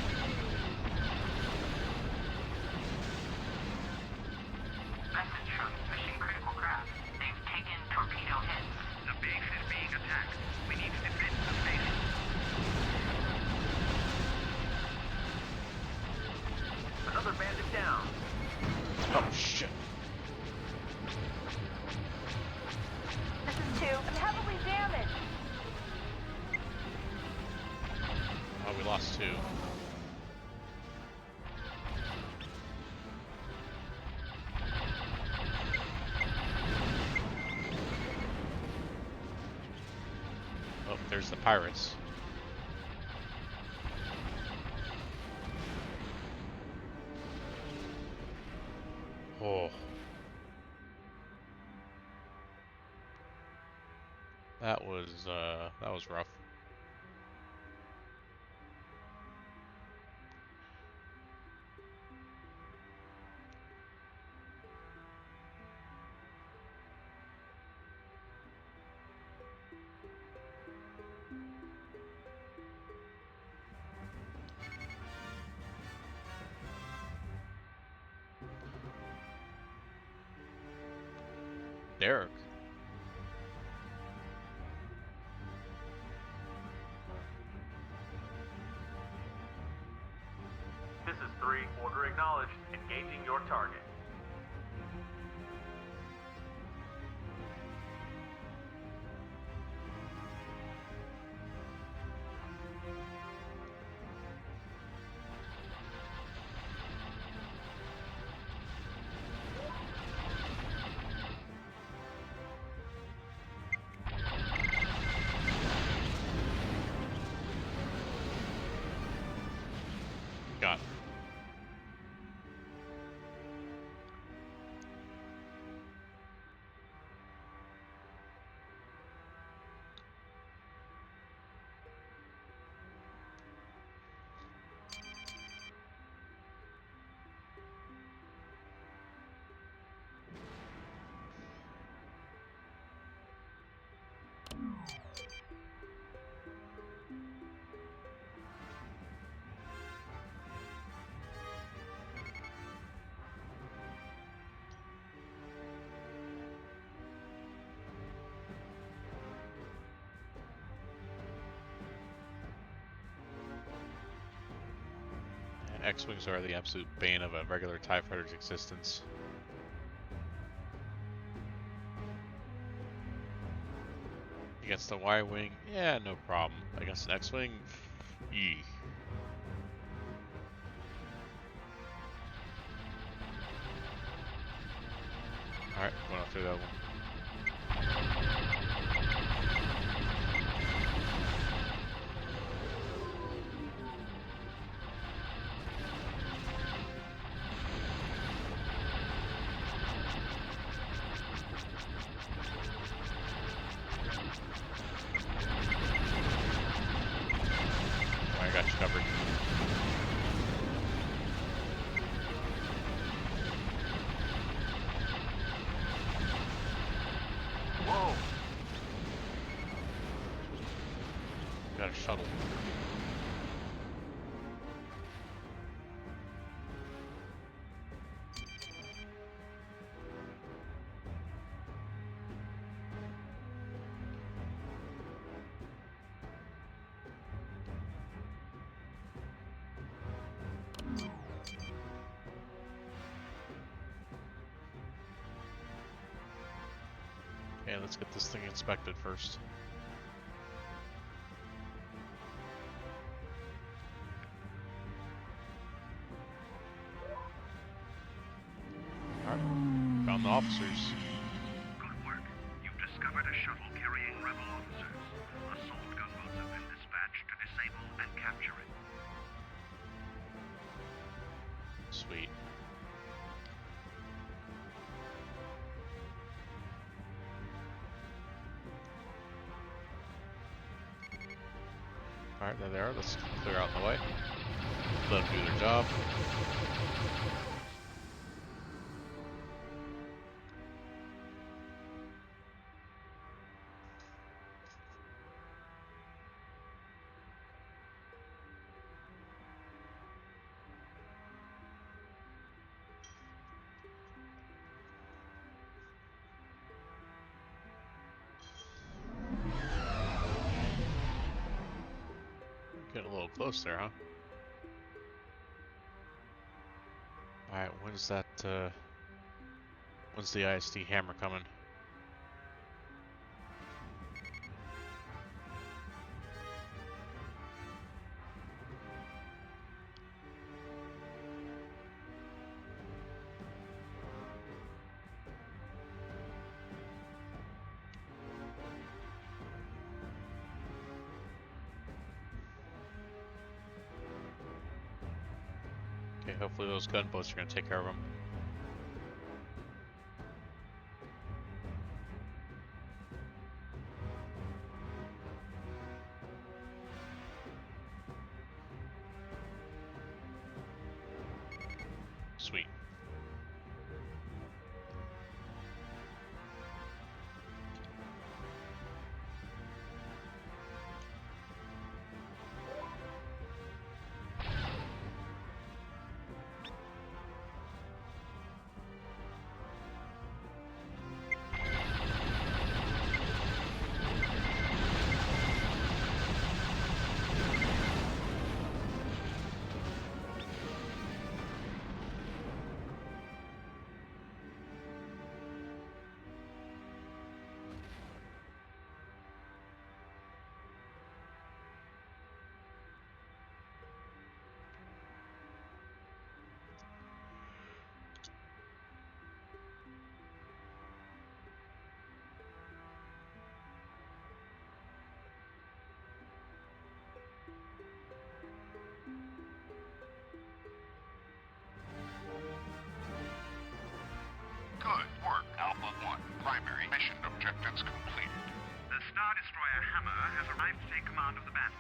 Message from mission critical craft. They've taken torpedo hits. The base is being attacked. We need to defend the base. Another bandit down. Oh shit. This is 2. I'm heavily damaged. Oh, we lost 2. Oh, there's the pirates. Oh. That was rough. Derek. This is 3, Engaging your target. Got it. X-Wings are the absolute bane of a regular TIE fighter's existence. Against the Y-Wing, yeah, no problem. Against an X-Wing, yee. Alright, going after that one. I got you covered. Whoa! Got a shuttle. Okay, let's get this thing inspected first. Alright, found the officers. Good work. You've discovered a shuttle carrying rebel officers. Assault gunboats have been dispatched to disable and capture it. Sweet. Alright, there they are. Let's clear out the way. Let them do their job. Getting a little close there, huh? Alright, when's the ISD hammer coming? Okay, hopefully those gunboats are going to take care of them. Sweet. command of the battle.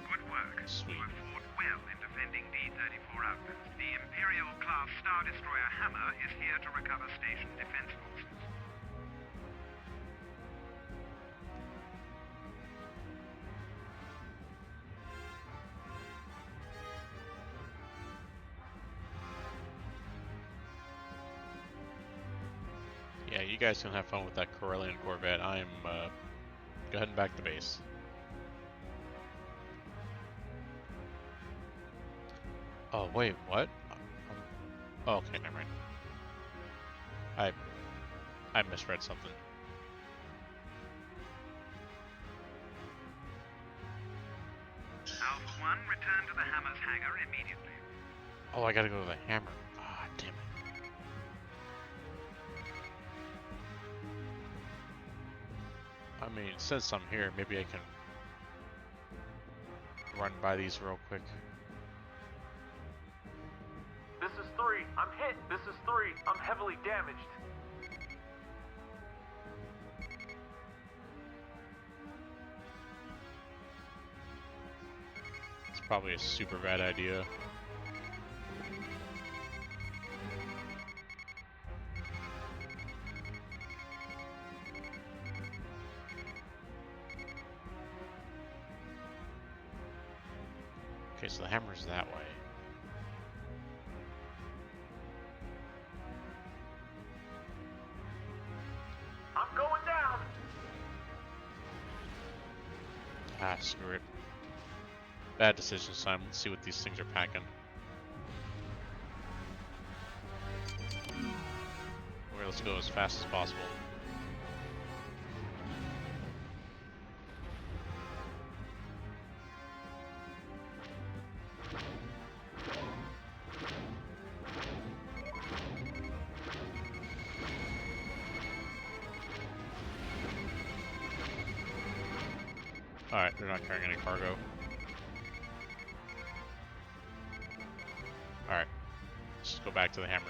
Good work. Sweet. You have fought well in defending D-34 outpost. The Imperial-class Star Destroyer Hammer is here to recover station defense forces. Yeah, you guys can have fun with that Corellian Corvette. I'm heading back to base. Oh wait, what? Oh, okay, never mind. I misread something. Alpha 1, return to the Hammer's hangar immediately. Oh, I gotta go to the hammer. Ah, damn it. I mean, since I'm here, maybe I can run by these real quick. This is 3. I'm hit. This is 3. I'm heavily damaged. It's probably a super bad idea. Okay, so the hammer's that way. I'm going down. Ah, screw it. Bad decision, Simon. Let's see what these things are packing. Okay, let's go as fast as possible. Alright, they're not carrying any cargo. Alright, let's just go back to the hammer.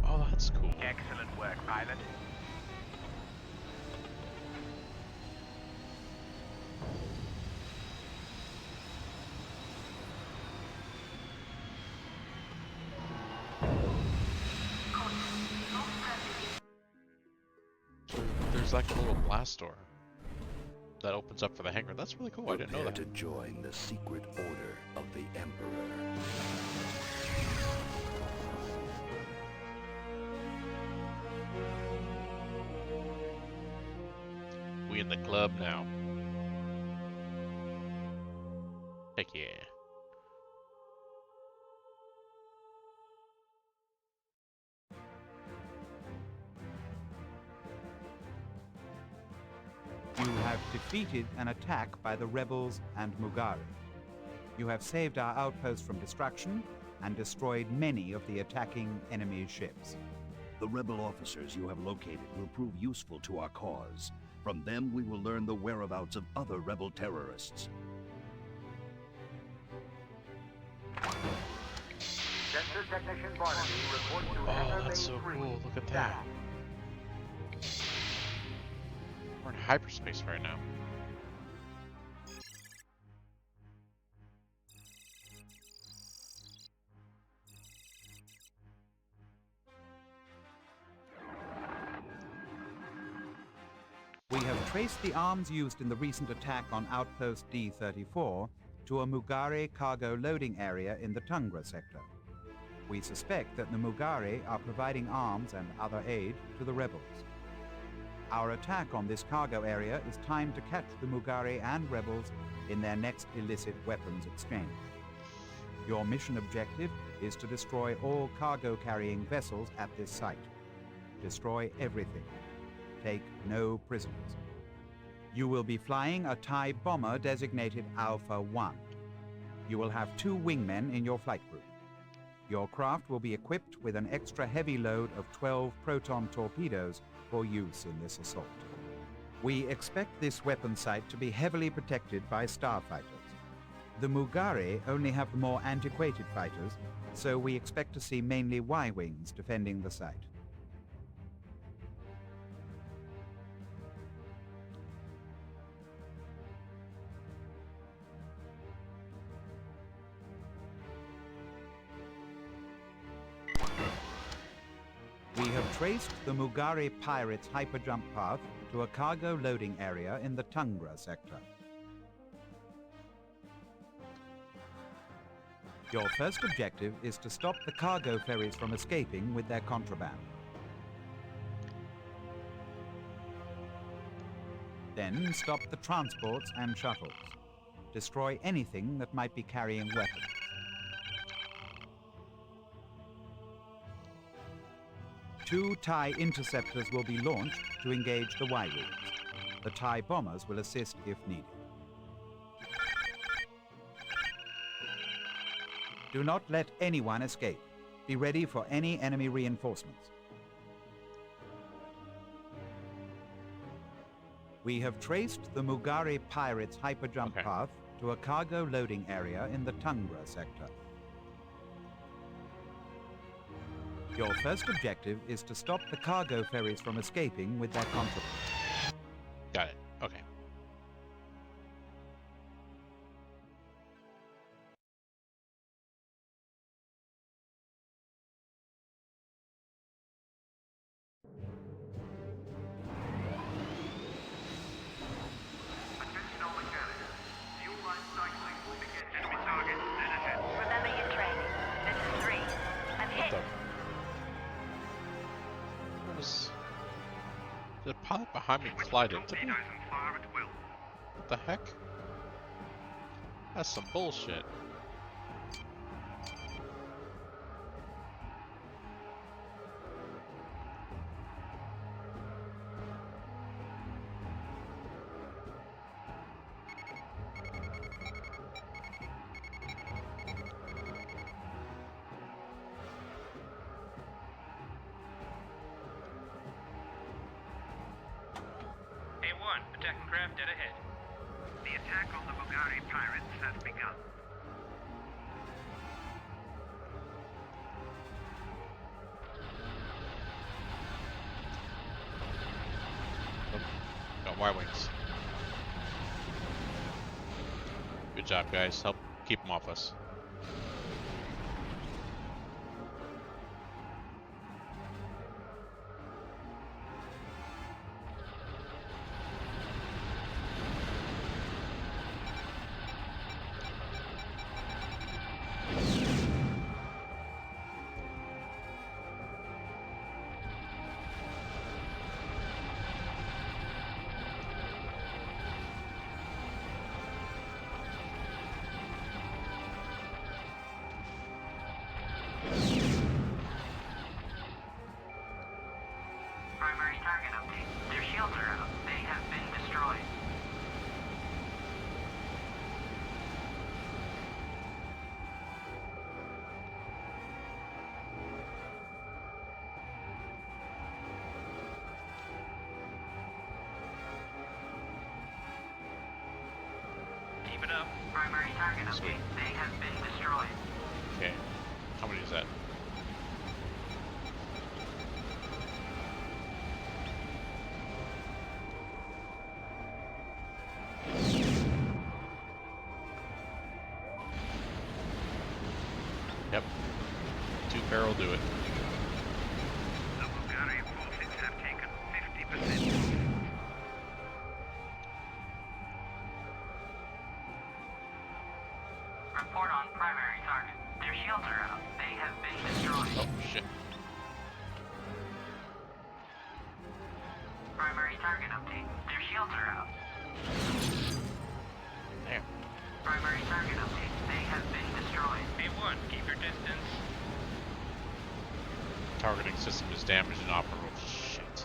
Oh, that's cool. Excellent work, pilot. There's like a little blast door that opens up for the hangar. That's really cool. I didn't know Prepare that. to join the secret order of the Emperor. We in the club now. Heck yeah. You have defeated an attack by the rebels and Mugari. You have saved our outpost from destruction and destroyed many of the attacking enemy ships. The rebel officers you have located will prove useful to our cause. From them, we will learn the whereabouts of other rebel terrorists. Sensor Technician Barnaby report to Oh, Hangar that's Bay so 3. cool. Look at that. We're in hyperspace right now. We have traced the arms used in the recent attack on Outpost D-34 to a Mugare cargo loading area in the Tungra sector. We suspect that the Mugare are providing arms and other aid to the rebels. Our attack on this cargo area is timed to catch the Mugare and rebels in their next illicit weapons exchange. Your mission objective is to destroy all cargo-carrying vessels at this site. Destroy everything. Take no prisoners. You will be flying a TIE bomber designated Alpha 1. You will have 2 wingmen in your flight group. Your craft will be equipped with an extra heavy load of 12 proton torpedoes for use in this assault. We expect this weapon site to be heavily protected by starfighters. The Mugare only have the more antiquated fighters, so we expect to see mainly Y-wings defending the site. We have traced the Mugare pirates' hyperjump path to a cargo loading area in the Tungra sector. Your first objective is to stop the cargo ferries from escaping with their contraband. Then stop the transports and shuttles. Destroy anything that might be carrying weapons. Two TIE interceptors will be launched to engage the Y-wings. The TIE bombers will assist if needed. Do not let anyone escape. Be ready for any enemy reinforcements. We have traced the Mugare pirates' hyperjump path to a cargo loading area in the Tungra sector. Your first objective is to stop the cargo ferries from escaping with their contraband. Got it. Okay. Attention all mechanics. Fuel line cycling will begin. Enemy target dead ahead. Remember your training. This is 3. I'm hit. The pilot behind me collided into me? Torpedoes and fire at will. What the heck? That's some bullshit. A1, attacking craft dead ahead. The attack on the Mugare pirates has begun. Got Y-wings. Good job, guys. Help keep them off us. Primary target update. Their shields are out. They have been destroyed. Keep it up. Primary target update. They have been destroyed. Okay. How many is that? Yep. 2 pair will do it. The Bulgarian forces have taken 50%. Report on primary target. Their shields are out. They have been destroyed. Oh, shit. Primary target update. Their shields are out. Damn. Primary target update. They have been destroyed. A1, keep your distance. Targeting system is damaged and operable. Shit.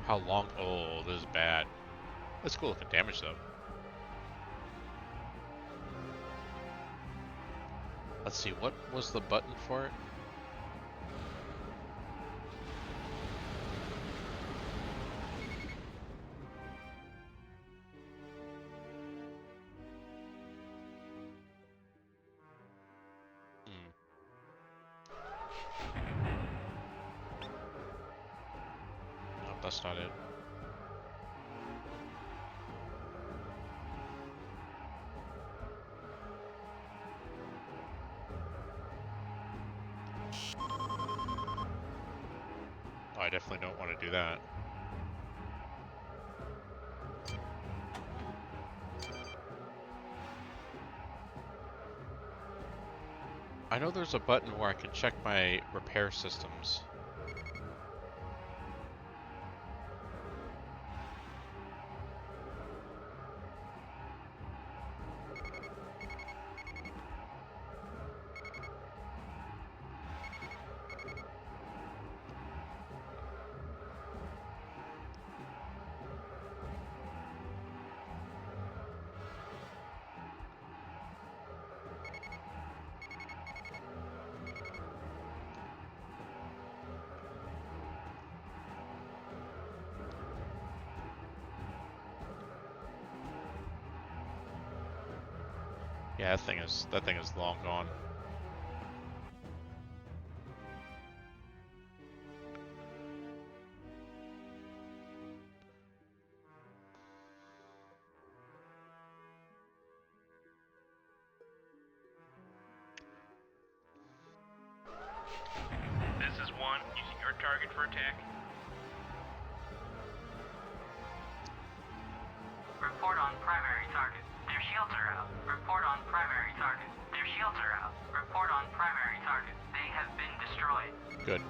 How long? Oh, this is bad. That's cool looking damage though. Let's see, what was the button for it? Nope, that's not it. I definitely don't want to do that. I know there's a button where I can check my repair systems. Yeah, that thing is long gone. This is 1, using your target for attack. Report on primary target. Their shields are out. Report on primary target. Their shields are out. Report on primary target. They have been destroyed. Good.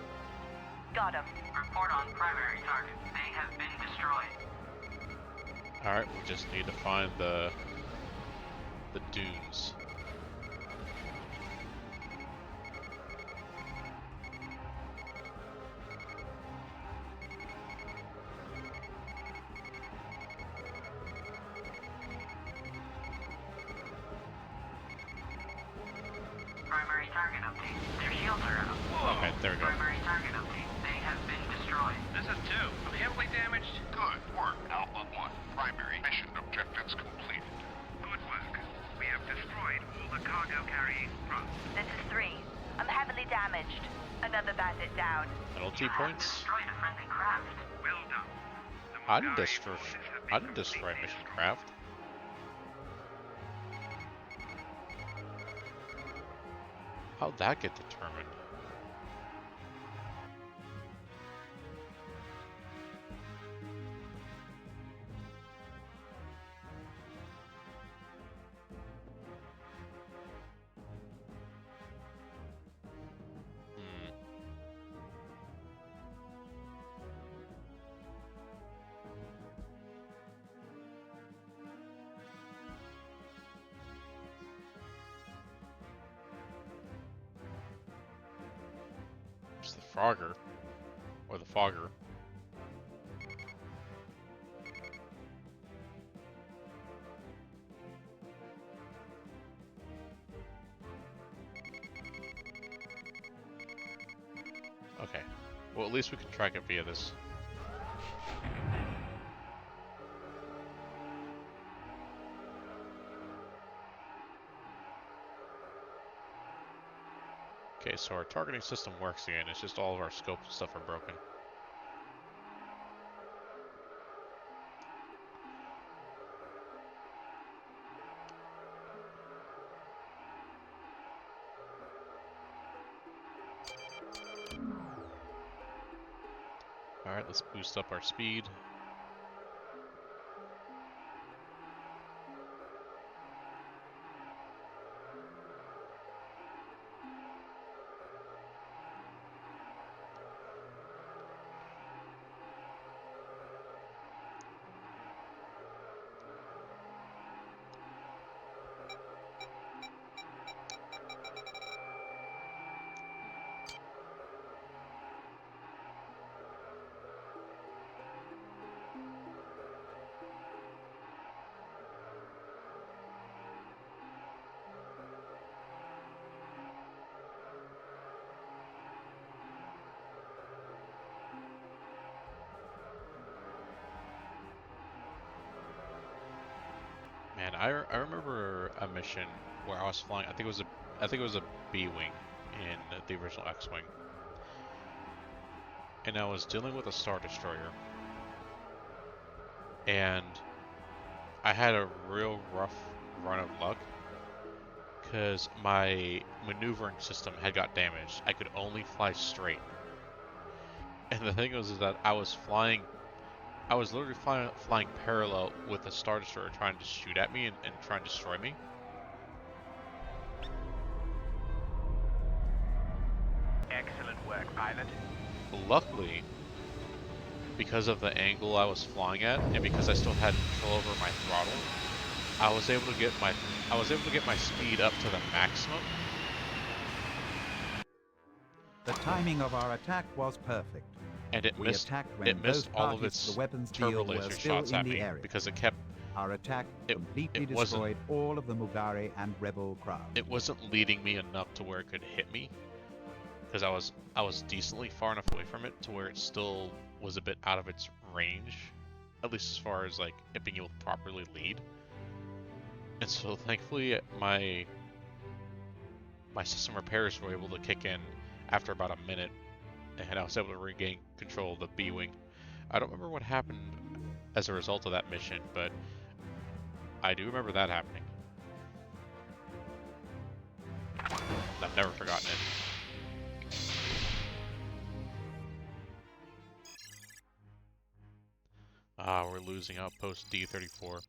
Got him. Report on primary target. They have been destroyed. Alright, we just need to find the dunes. Primary target update. Their shields are out. Okay, there we go. Primary target update. They have been destroyed. This is 2, I'm heavily damaged. Good work, Alpha 1. Primary mission objectives completed. Good work. We have destroyed all the cargo carrying craft. This is 3. I'm heavily damaged. Another bandit down. Penalty points? Destroyed a friendly craft. Well done. The I didn't Mongolian destroy. forces have I been didn't destroy completely mission destroyed. craft. How'd that get determined? Hmm. It's the Frogger. Or the Fogger. Okay. Well, at least we can track it via this. Okay, so our targeting system works again. It's just all of our scopes and stuff are broken. Alright, let's boost up our speed. Man, I remember a mission where I was flying. I think it was a B-wing in the original X-wing, and I was dealing with a Star Destroyer, and I had a real rough run of luck because my maneuvering system had got damaged. I could only fly straight, and the thing was is that I was literally flying parallel with the Star Destroyer trying to shoot at me and trying to destroy me. Excellent work, pilot. Luckily, because of the angle I was flying at, and because I still had control over my throttle, I was able to get my speed up to the maximum. The timing of our attack was perfect. And it We missed attacked when all of parties its to the weapons turbo deal were laser still shots in at the me area. because it kept. Our attack It- completely it wasn't- destroyed all of the Mugari and Rebel craft. It wasn't leading me enough to where it could hit me, because I was decently far enough away from it to where it still was a bit out of its range, at least as far as like it being able to properly lead. And so thankfully my system repairs were able to kick in after about a minute, and I was able to regain control of the B-wing. I don't remember what happened as a result of that mission, but I do remember that happening. I've never forgotten it. Ah, we're losing outpost D34.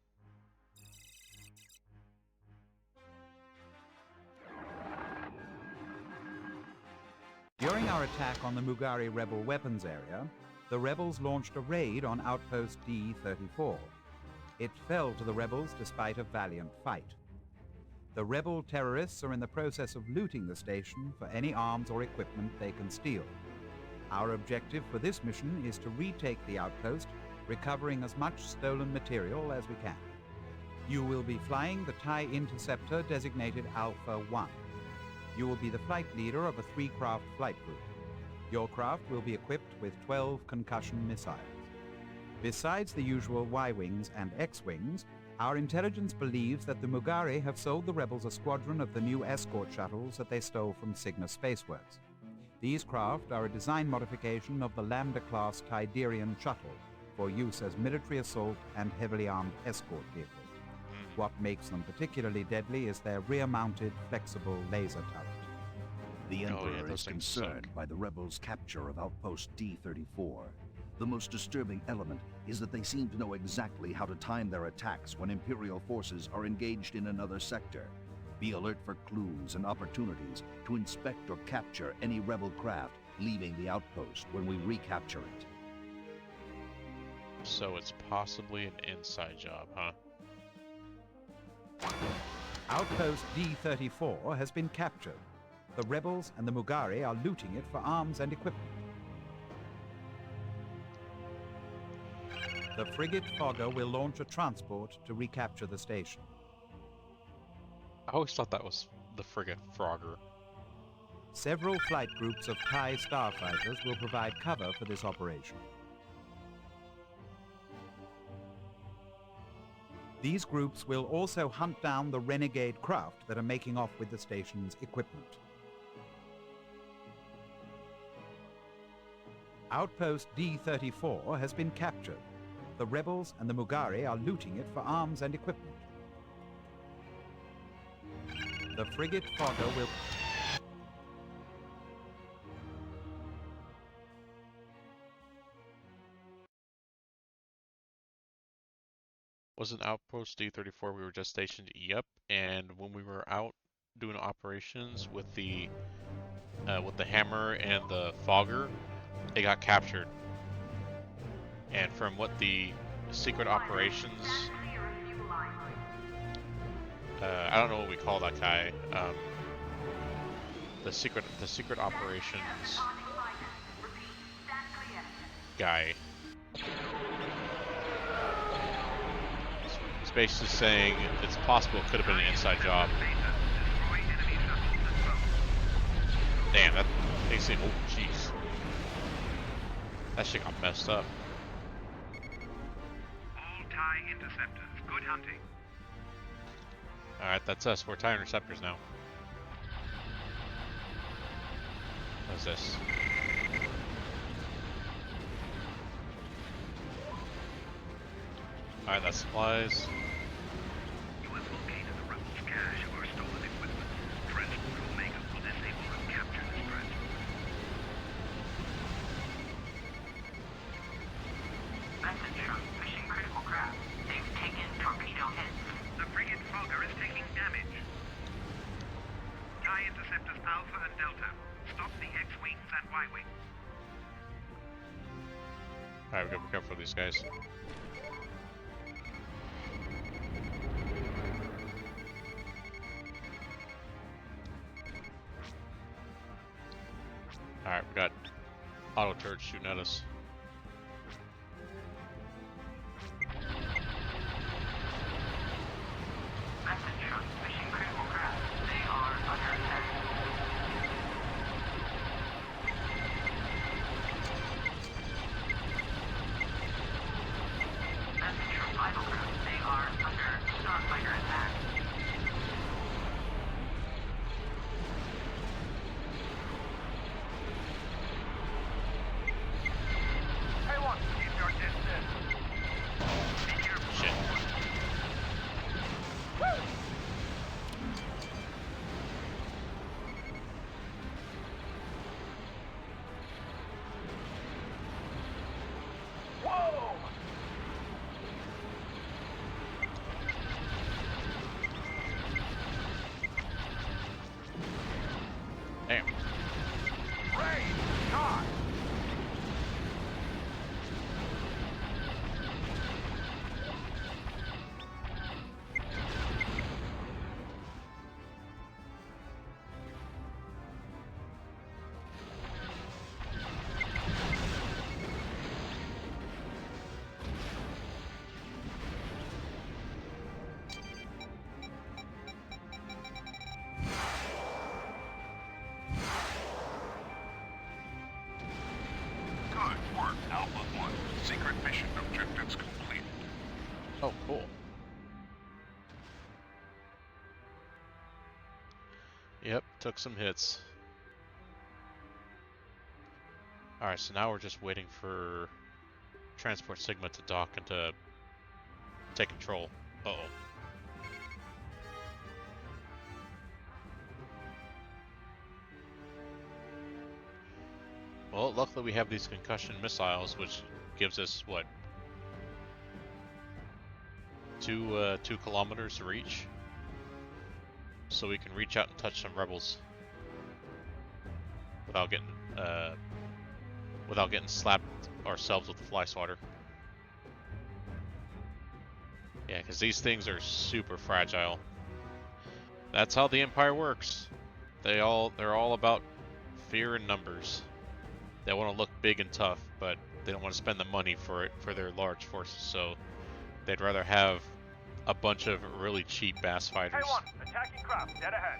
During our attack on the Mugari Rebel weapons area, the Rebels launched a raid on Outpost D34. It fell to the Rebels despite a valiant fight. The Rebel terrorists are in the process of looting the station for any arms or equipment they can steal. Our objective for this mission is to retake the outpost, recovering as much stolen material as we can. You will be flying the TIE Interceptor designated Alpha 1. You will be the flight leader of a 3-craft flight group. Your craft will be equipped with 12 concussion missiles. Besides the usual Y-wings and X-wings, our intelligence believes that the Mugari have sold the Rebels a squadron of the new escort shuttles that they stole from Cygnus Spaceworks. These craft are a design modification of the Lambda-class Tiderian shuttle for use as military assault and heavily armed escort vehicles. What makes them particularly deadly is their rear-mounted, flexible laser turret. The Emperor those is things concerned suck. by the rebels' capture of Outpost D34. The most disturbing element is that they seem to know exactly how to time their attacks when Imperial forces are engaged in another sector. Be alert for clues and opportunities to inspect or capture any rebel craft leaving the outpost when we recapture it. So it's possibly an inside job, huh? Outpost D34 has been captured. The Rebels and the Mugari are looting it for arms and equipment. The frigate Fogger will launch a transport to recapture the station. I always thought that was the frigate Frogger. Several flight groups of TIE starfighters will provide cover for this operation. These groups will also hunt down the renegade craft that are making off with the station's equipment. Outpost D34 has been captured. The Rebels and the Mugari are looting it for arms and equipment. The frigate Fogger will... Wasn't Outpost D34 we were just stationed? Yep. And when we were out doing operations with the hammer and the fogger, it got captured. And from what the secret operations, I don't know what we call that guy. The secret operations guy. He's basically saying it's possible it could have been an inside job. Damn, that basically, oh jeez. That shit got messed up. All TIE interceptors, good hunting. Alright, that's us. We're TIE interceptors now. What's this? Alright, that's supplies. You have located the rebels' cache or stolen equipment. Transport Omega will disable and capture this transport. Message from Mission Critical Craft. They've taken torpedo hits. The frigate Fogger is taking damage. TIE interceptors Alpha and Delta. Stop the X-Wings and Y-Wing. Alright, we gotta be careful of these guys. Alright, we got auto turrets shooting at us. Message from Mission Critical Craft. They are under attack. Message from Vital Craft. They are under Starfighter attack. A1, keep your distance. Shit. Whoa! Damn. Ray, shot! Good work, Alpha 1. Secret mission objectives completed. Oh, cool. Yep, took some hits. Alright, so now we're just waiting for Transport Sigma to dock and to take control. Uh-oh. Well, luckily we have these concussion missiles, which gives us, what, 2 kilometers to reach? So we can reach out and touch some rebels without getting slapped ourselves with the fly swatter. Yeah, because these things are super fragile. That's how the Empire works. They're all about fear and numbers. They want to look big and tough, but they don't want to spend the money for it for their large forces. So they'd rather have a bunch of really cheap bass fighters. A1, attacking craft, dead ahead.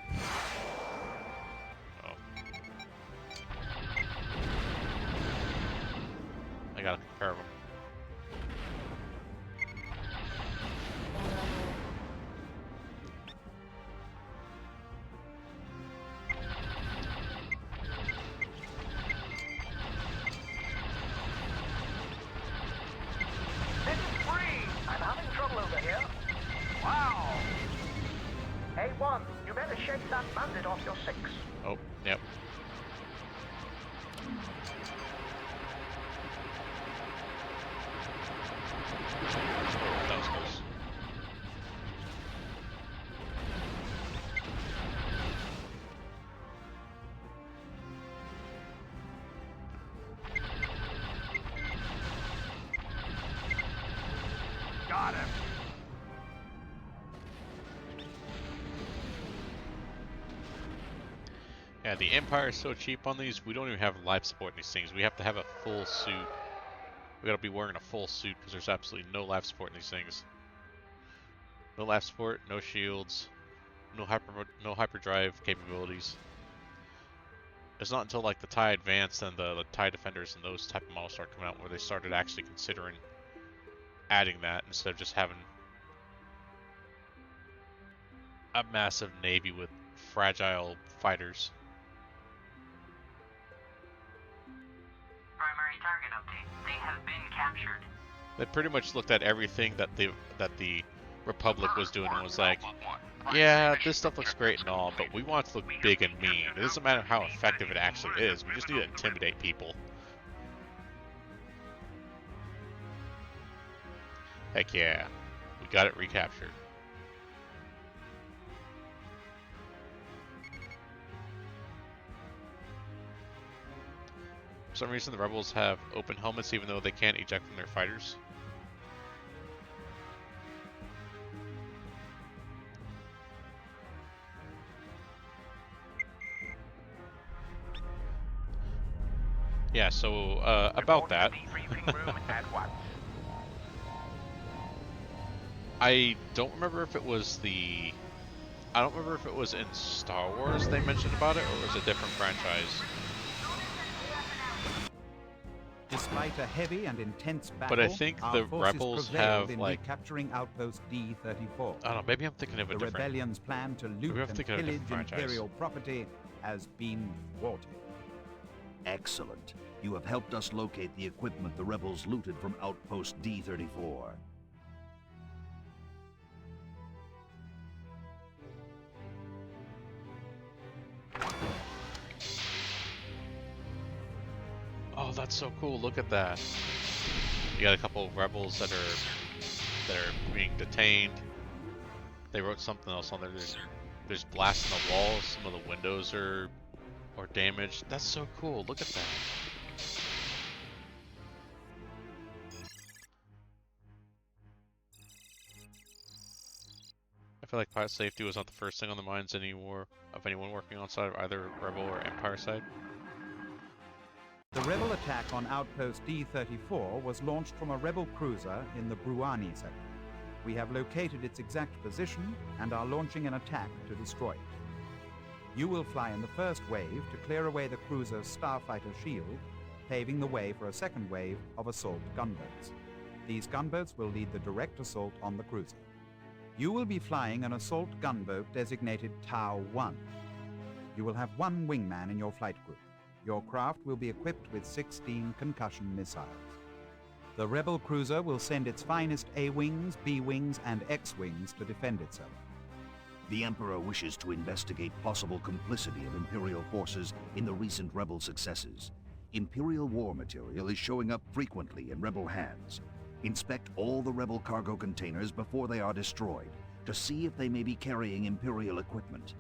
Oh. I got a pair of them. This is free. I'm having trouble over here. Wow. A1, you better shake that bandit off your 6. Oh, yep. That was close. Got him. Yeah, the Empire is so cheap on these, we don't even have life support in these things. We have to have a full suit. We gotta be wearing a full suit because there's absolutely no life support in these things. No life support, no shields, no hyperdrive capabilities. It's not until like the TIE Advanced and the TIE Defenders and those type of models start coming out where they started actually considering adding that instead of just having a massive navy with fragile fighters. Primary target update. They have been captured. They pretty much looked at everything that the Republic was doing and was like, yeah, this stuff looks great and all, but we want it to look big and mean. It doesn't matter how effective it actually is. We just need to intimidate people. Heck yeah. We got it recaptured. For some reason, the rebels have open helmets even though they can't eject from their fighters. Yeah, so about that. I don't remember if it was in Star Wars they mentioned about it, or it was a different franchise. Despite a heavy and intense battle, But I think the rebels have like capturing outpost D-34. I don't know, maybe I'm thinking of a The different. rebellion's plan to loot Maybe I'm and thinking of a pillage different franchise. Imperial property has been thwarted. Excellent. You have helped us locate the equipment the rebels looted from outpost D-34. Oh, that's so cool! Look at that. You got a couple of rebels that are being detained. They wrote something else on there. There's glass in the walls. Some of the windows are damaged. That's so cool. Look at that. I feel like pilot safety was not the first thing on the minds anymore of anyone working on side of either Rebel or Empire side. The rebel attack on outpost D-34 was launched from a rebel cruiser in the Bruani sector. We have located its exact position and are launching an attack to destroy it. You will fly in the first wave to clear away the cruiser's starfighter shield, paving the way for a second wave of assault gunboats. These gunboats will lead the direct assault on the cruiser. You will be flying an assault gunboat designated Tau 1. You will have one wingman in your flight group. Your craft will be equipped with 16 concussion missiles. The rebel cruiser will send its finest A-wings, B-wings, and X-wings to defend itself. The Emperor wishes to investigate possible complicity of Imperial forces in the recent rebel successes. Imperial war material is showing up frequently in rebel hands. Inspect all the rebel cargo containers before they are destroyed to see if they may be carrying Imperial equipment.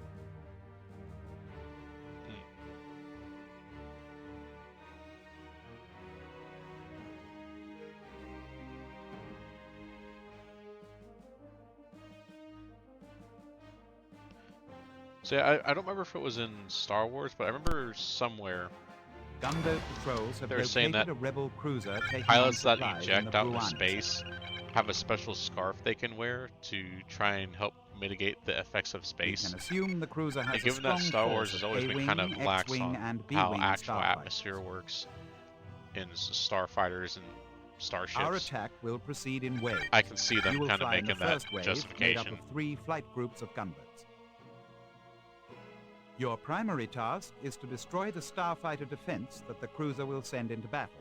So yeah, I don't remember if it was in Star Wars, but I remember somewhere Gunboat patrols have they were saying located that a rebel cruiser taking pilots on that supplies in eject the out into Bruani space sector. have a special scarf they can wear to try and help mitigate the effects of We space. can assume the cruiser has And a given that strong Star force Wars has of always been A-wing, kind of lax X-wing, on and how B-wing actual starfighters. atmosphere works in starfighters and starships, Our attack will proceed in waves. I can see You them will kind of fly in the making that first wave, made up justification. of 3 flight groups of gunboats. Your primary task is to destroy the starfighter defense that the cruiser will send into battle.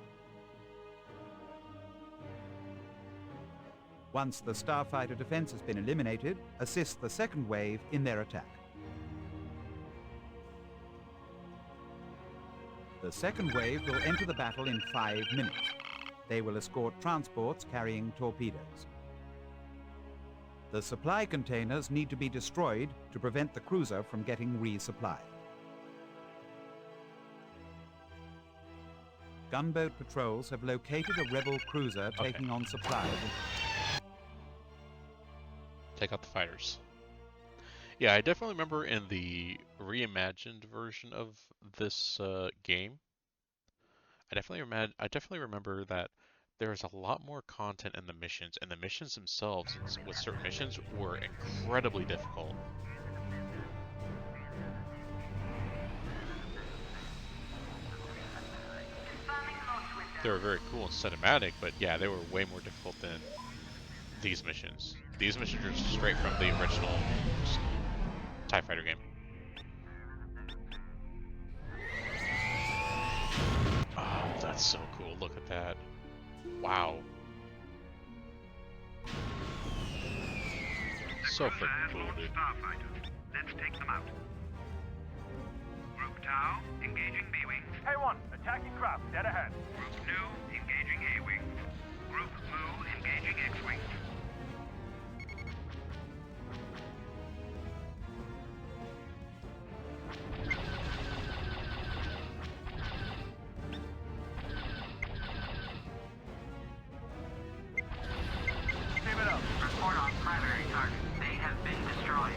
Once the starfighter defense has been eliminated, assist the second wave in their attack. The second wave will enter the battle in 5 minutes. They will escort transports carrying torpedoes. The supply containers need to be destroyed to prevent the cruiser from getting resupplied. Gunboat patrols have located a rebel cruiser taking on supplies. Take out the fighters. Yeah, I definitely remember in the reimagined version of this game, I definitely remember that there's a lot more content in the missions, and the missions themselves with certain missions were incredibly difficult. They were very cool and cinematic, but yeah, they were way more difficult than these missions. These missions are straight from the original TIE Fighter game. Oh, that's so cool. Look at that. Wow. So freaking cool, dude. Starfighters. Let's take them out. Group Tau, engaging B-Wings. A1, attacking craft, dead ahead. Group Nu, engaging A-Wings. Group Mu, engaging X-Wings. Keep it up. Report on primary target. They have been destroyed.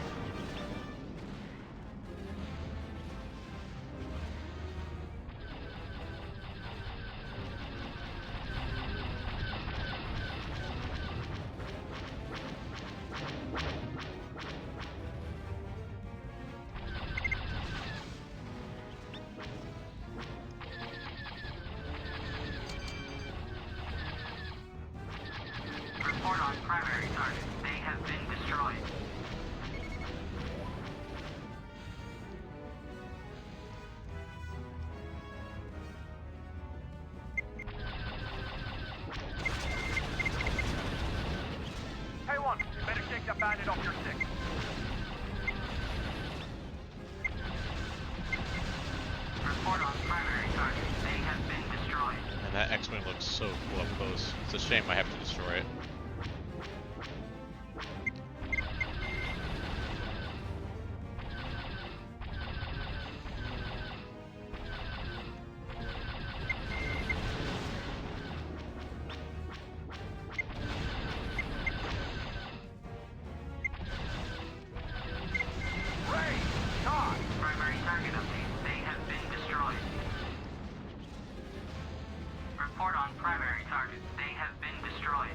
Report on primary target. They have been destroyed. A1, you better take the bandit off your stick. Report on primary target. They have been destroyed. And that X-Wing looks so cool up close. It's a shame I have to destroy it. Ray, Todd, Primary target update. They have been destroyed. Report on primary target. They have been destroyed.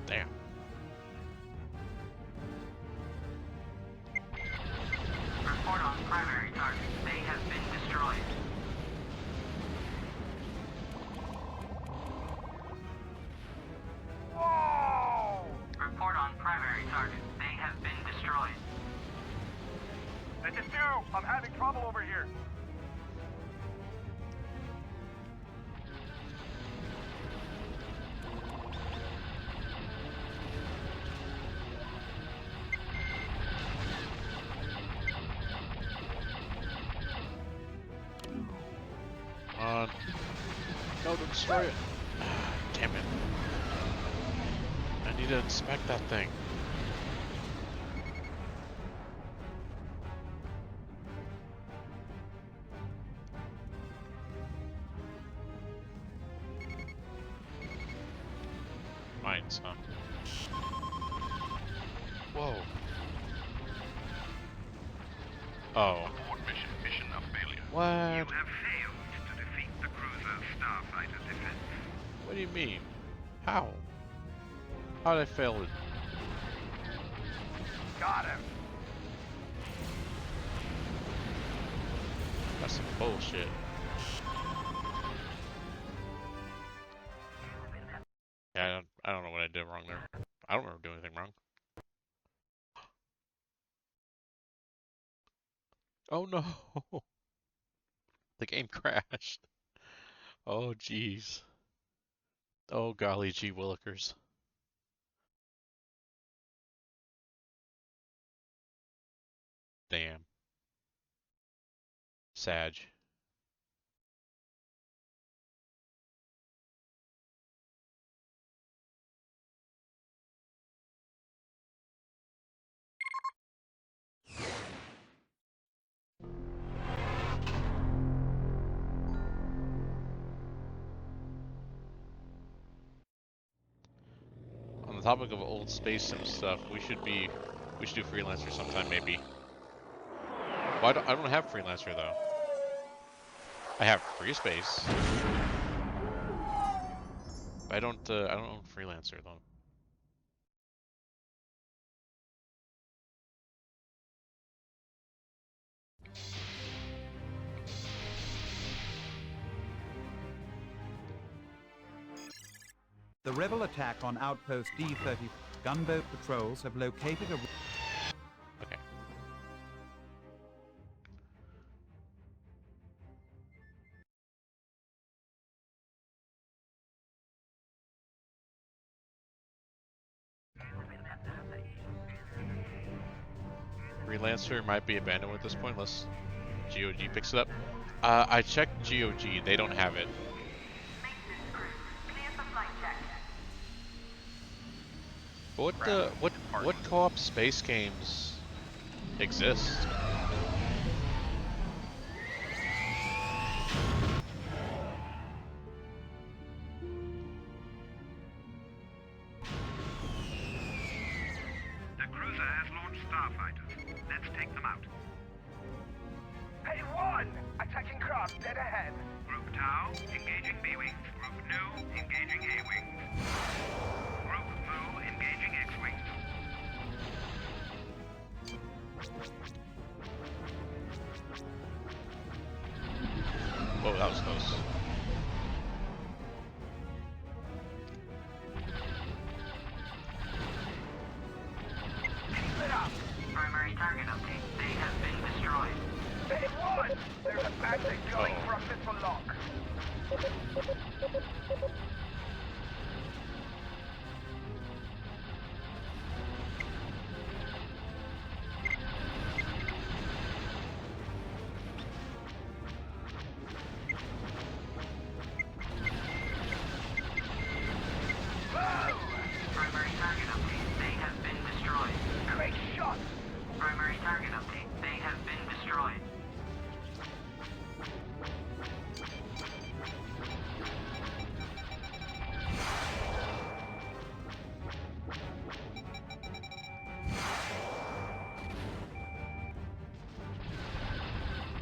Damn. Report on primary target. They have been destroyed. whoa! Report on primary target. They have been destroyed. This is 2, I'm having trouble over here. Come on. No, don't destroy it. Damn it. I need to inspect that thing. Mines, huh? Whoa. Oh. Abort mission. Mission of failure. What? You have failed to defeat the cruiser Starfighter defense. What do you mean? How? How did I fail it? Got him. That's some bullshit. Yeah, I don't know what I did wrong there. I don't remember doing anything wrong. Oh no! The game crashed. Oh jeez. Oh golly gee willikers. Damn. Sag. On the topic of old space sim stuff, we should do freelancer sometime maybe. Well, I don't have freelancer though. I have free space. But I don't own freelancer though. The rebel attack on outpost D-30 gunboat patrols have located a... Okay. Relancer might be abandoned at this point unless GOG picks it up. I checked GOG, they don't have it. Maintenance crew, clear for flight check. But what co-op space games exist? The cruiser has launched starfighters. Let's take them out. A1! Attacking craft dead ahead. Group Tau, engaging B-Wings. Group Nu, engaging A-Wings. Group Mu, engaging X-Wings. Whoa, that was close. Keep it up! Primary target update. They have been destroyed. A1! There's a bandit going Uh-oh. for a missile lock. Primary target update. They have been destroyed. Great shot! Primary target update. They have been destroyed.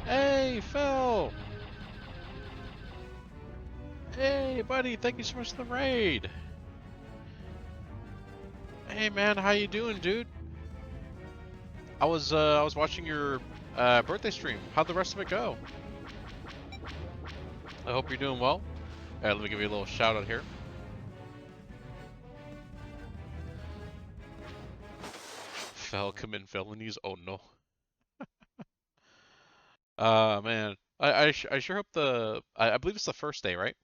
Hey, Phil! Hey, buddy, thank you so much for the raid! Hey, man, how you doing, dude? I was watching your birthday stream. How'd the rest of it go? I hope you're doing well. Let me give you a little shout out here. Fell commit felonies? Oh no. Man, I sure hope I believe it's the first day, right?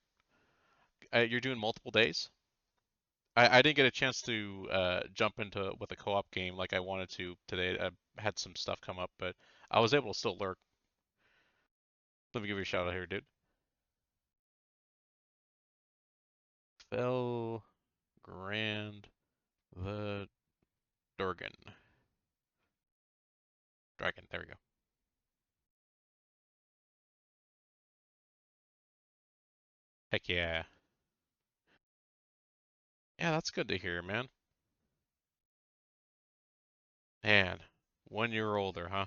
You're doing multiple days. I didn't get a chance to jump into with a co-op game like I wanted to today. I had some stuff come up, but I was able to still lurk. Let me give you a shout out here, dude. Fell Grand the Dragon. There we go. Heck yeah. Yeah, that's good to hear, man. Man, 1 year older, huh?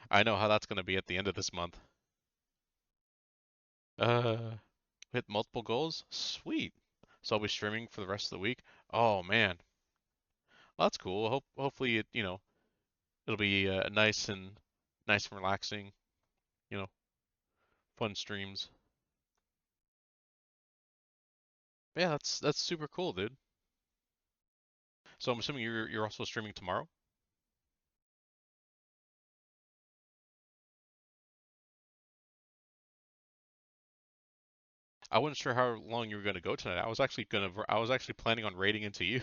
I know how that's gonna be at the end of this month. Hit multiple goals? Sweet. So I'll be streaming for the rest of the week. Oh man, well, that's cool. Hopefully it'll be nice and relaxing. You know, fun streams. Yeah, that's super cool, dude. So I'm assuming you're also streaming tomorrow. I wasn't sure how long you were gonna go tonight. I was actually planning on raiding into you.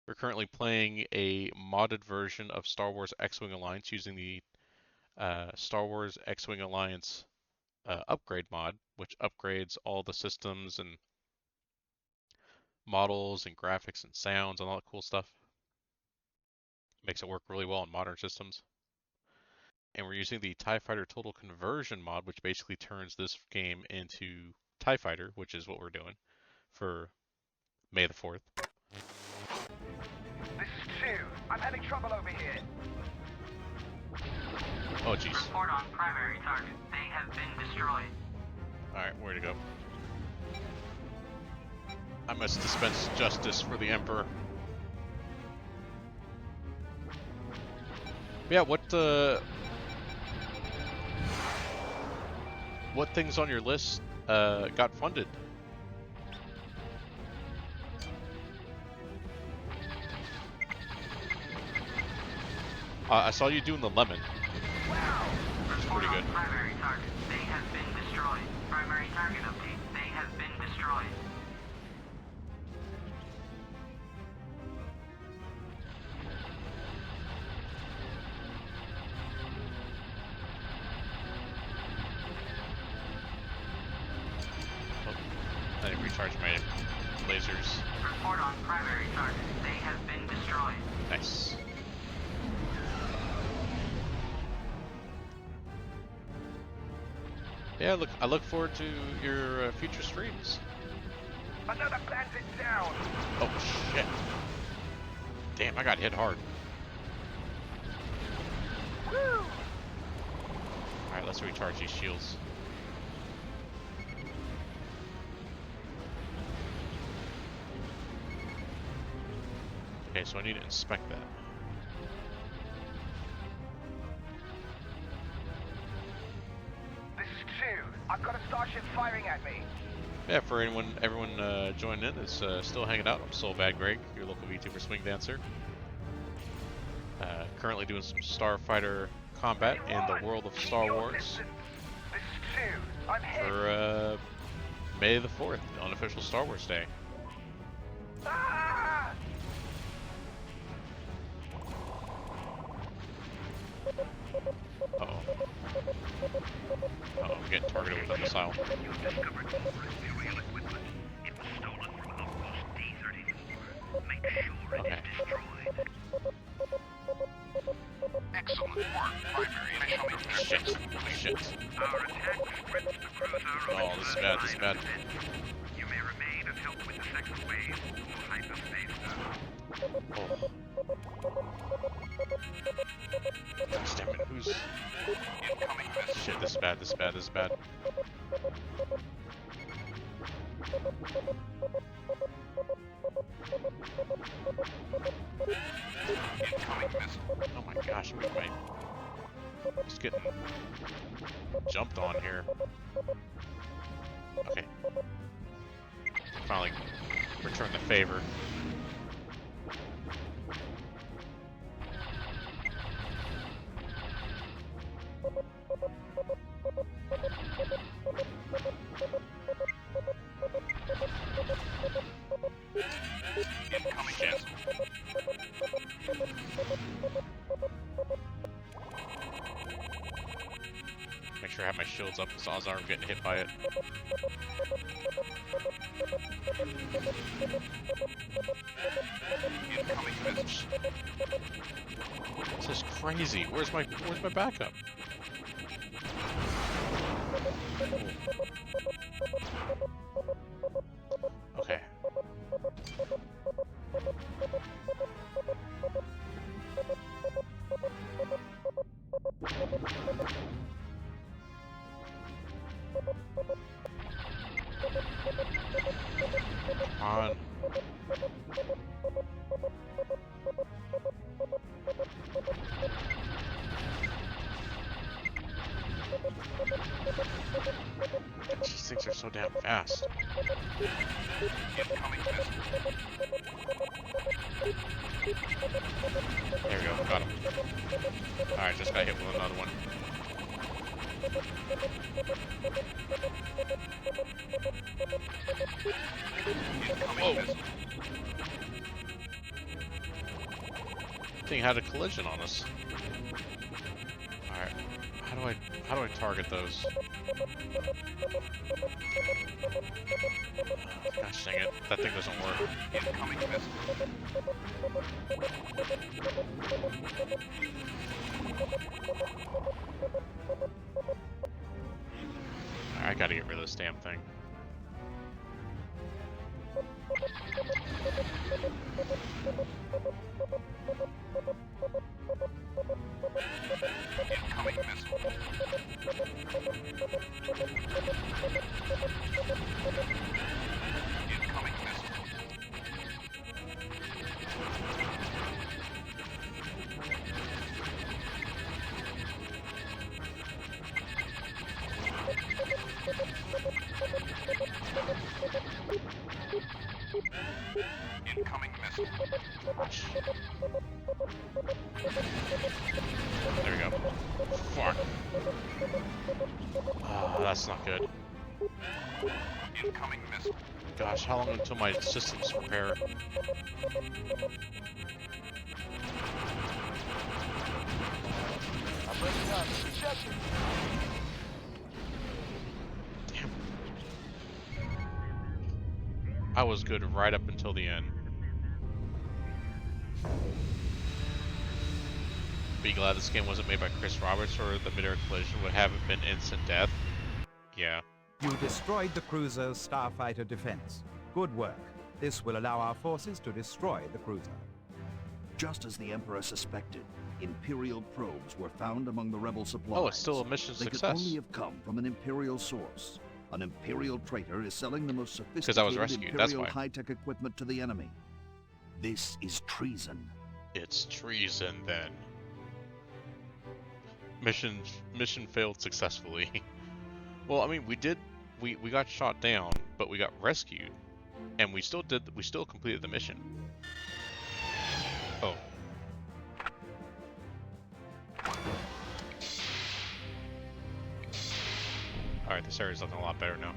We're currently playing a modded version of Star Wars X-Wing Alliance using the Star Wars X-Wing Alliance upgrade mod, which upgrades all the systems and models and graphics and sounds and all that cool stuff. Makes it work really well on modern systems. And we're using the Tie Fighter Total Conversion mod, which basically turns this game into Tie Fighter, which is what we're doing for May the 4th. This is 2. I'm having trouble over here. Oh, jeez. Report on primary target. They have been destroyed. Alright, where to go? I must dispense justice for the Emperor. Yeah, what what things on your list got funded? I saw you doing the lemon. It's pretty good. Primary target. They have been destroyed. Primary target update. They have been destroyed. I didn't recharge my lasers. Report on primary target. They have been destroyed. Nice. Yeah, I look forward to your future streams. Another planted down. Oh shit! Damn, I got hit hard. Woo! All right, let's recharge these shields. Okay, so I need to inspect that. This is 2. I've got a starship firing at me. Yeah, for everyone joining in, is still hanging out. I'm Soul Bad Greg, your local VTuber swing dancer. Currently doing some starfighter combat in the world of Star Wars This is 2. I'm hit. for May the 4th, the unofficial Star Wars Day. Ah! Uh-oh. Uh-oh, I'm getting targeted with a missile. You've discovered numerous Imperial equipment. It was stolen from Outpost D-34. Make sure Okay. it is destroyed. Excellent work, primary mission objectives. Shit. Our attack spreads to cruiser Oh, this is bad, this is bad. You may remain and help with the second wave or hyperspace now. Oh. Gosh damn it, who's... Incoming missile. Shit, this is bad, this is bad, this is bad. Incoming missile. Oh my gosh, my just getting jumped on here. Okay. Finally return the favor. Incoming Shit. missile. Make sure I have my shields up because odds are I'm getting hit by it. Incoming missile. This is crazy. Where's my backup? Okay. Come on. These things are so damn fast. Incoming missile. There we go, got him. Alright, just got hit with another one. Incoming missile. Thing had a collision on us. Alright, how do I target those? Gosh dang it, that thing doesn't work. Incoming missile. I gotta get rid of this damn thing. Incoming missile. Incoming missile. that's not good. Incoming missile. Gosh, how long until my systems repair? I'm ready up. Check it. Damn. I was good right up until the end. Be glad this game wasn't made by Chris Roberts, or the mid-air collision would have been instant death. Yeah. You destroyed the cruiser's starfighter defense. Good work. This will allow our forces to destroy the cruiser. Just as the Emperor suspected, Imperial probes were found among the rebel supplies. Oh, it's still a mission They could success. only have come from an Imperial source. An Imperial traitor is selling the most Because I was sophisticated rescued, that's Imperial why. high-tech equipment to the enemy. This is treason. It's treason then. Mission failed successfully. Well, I mean, we got shot down, but we got rescued, and we still completed the mission. Oh. Alright, this area's looking a lot better now.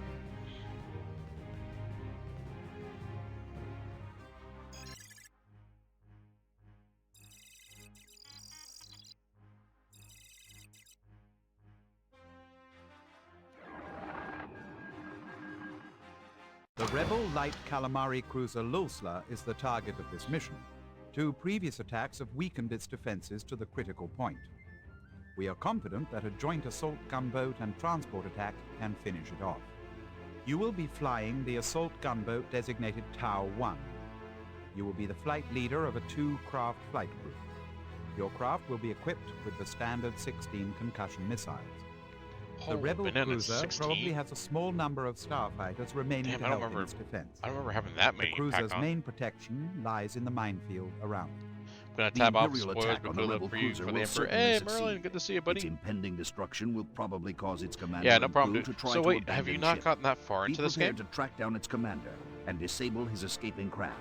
The rebel light calamari cruiser Lulsla is the target of this mission. 2 previous attacks have weakened its defenses to the critical point. We are confident that a joint assault gunboat and transport attack can finish it off. You will be flying the assault gunboat designated Tau 1. You will be the flight leader of a 2-craft flight group. Your craft will be equipped with the standard 16 concussion missiles. The Oh, rebel banana cruiser 16? probably has a small number of starfighters remaining Damn, to I don't help in remember- its defense. I don't remember having that The many cruiser's packed on. main protection lies in the minefield around it. I'm gonna The tab off Imperial spoilers, attack but on the good rebel luck for you cruiser for the will Emperor. certainly Hey, succeed. Merlin, good to see you, Its buddy. impending destruction will probably cause its commander Yeah, no and problem, crew dude. to try So to wait, have you abandon not ship. gotten that far Be into this prepared game? to track down its commander and disable his escaping craft.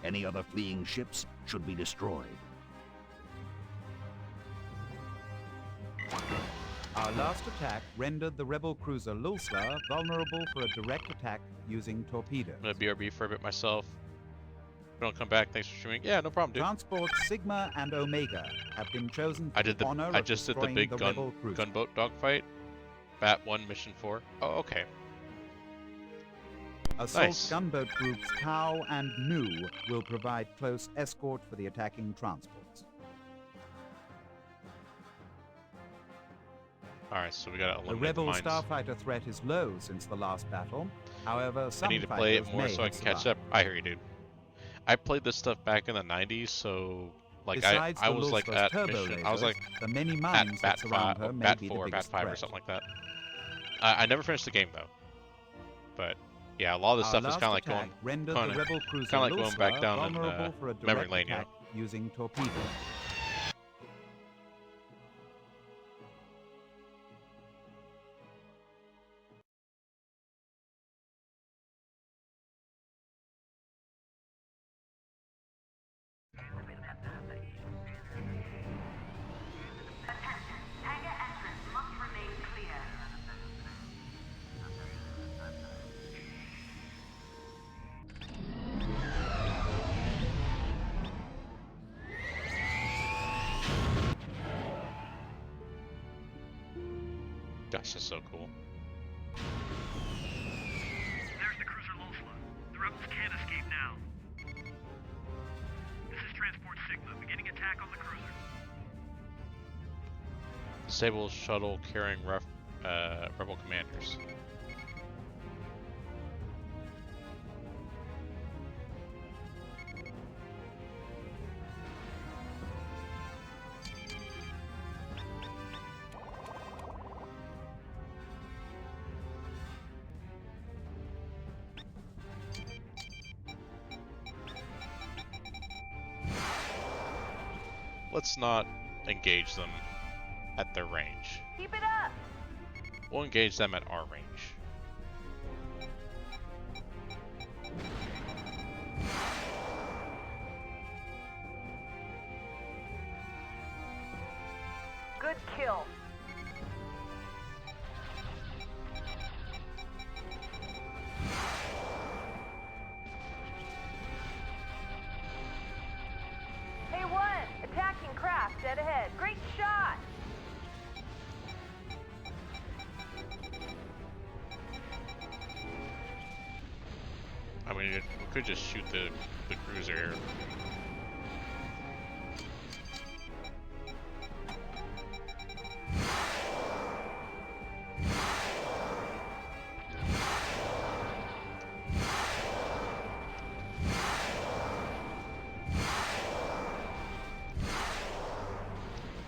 Any other fleeing ships should be destroyed. Our last attack rendered the rebel cruiser Lulsla vulnerable for a direct attack using torpedoes. I'm gonna BRB for a bit myself. If you don't come back, thanks for streaming. Yeah, no problem, dude. Transports Sigma and Omega have been chosen for I did the the honor I of just did the destroying big the rebel cruiser. gunboat dogfight. Bat 1, mission 4. Oh, okay. Assault Nice. gunboat groups Tau and Nu will provide close escort for the attacking transports. Alright, so we gotta The eliminate rebel the mines. starfighter threat is low since the last battle. However, I some need to play it fighters more may so I have can catch survived. up. I hear you, dude. I played this stuff back in the 90s, so like Besides I the was like Lulsla's at turbo mission. I was lasers, like the many at mines that bat surround 5, her may bat be 4, the bat biggest 5 or threat. something like that. I never finished the game though, but yeah, a lot of this Our stuff is last kind of like attack going, rendered kinda- the rebel cruiser kinda like going back Lulsla down in, vulnerable for a memory direct lane, you know. attack using torpedoes. Attention, hangar entrance must remain clear. gosh, that's so cool. There's the cruiser Lulsla. The rebels can't escape now. This is Transport Sigma, beginning attack on the cruiser. Disable shuttle carrying rebel commanders. Let's not engage them at their range. Keep it up! We'll engage them at our range. Good kill. we could just shoot the cruiser here.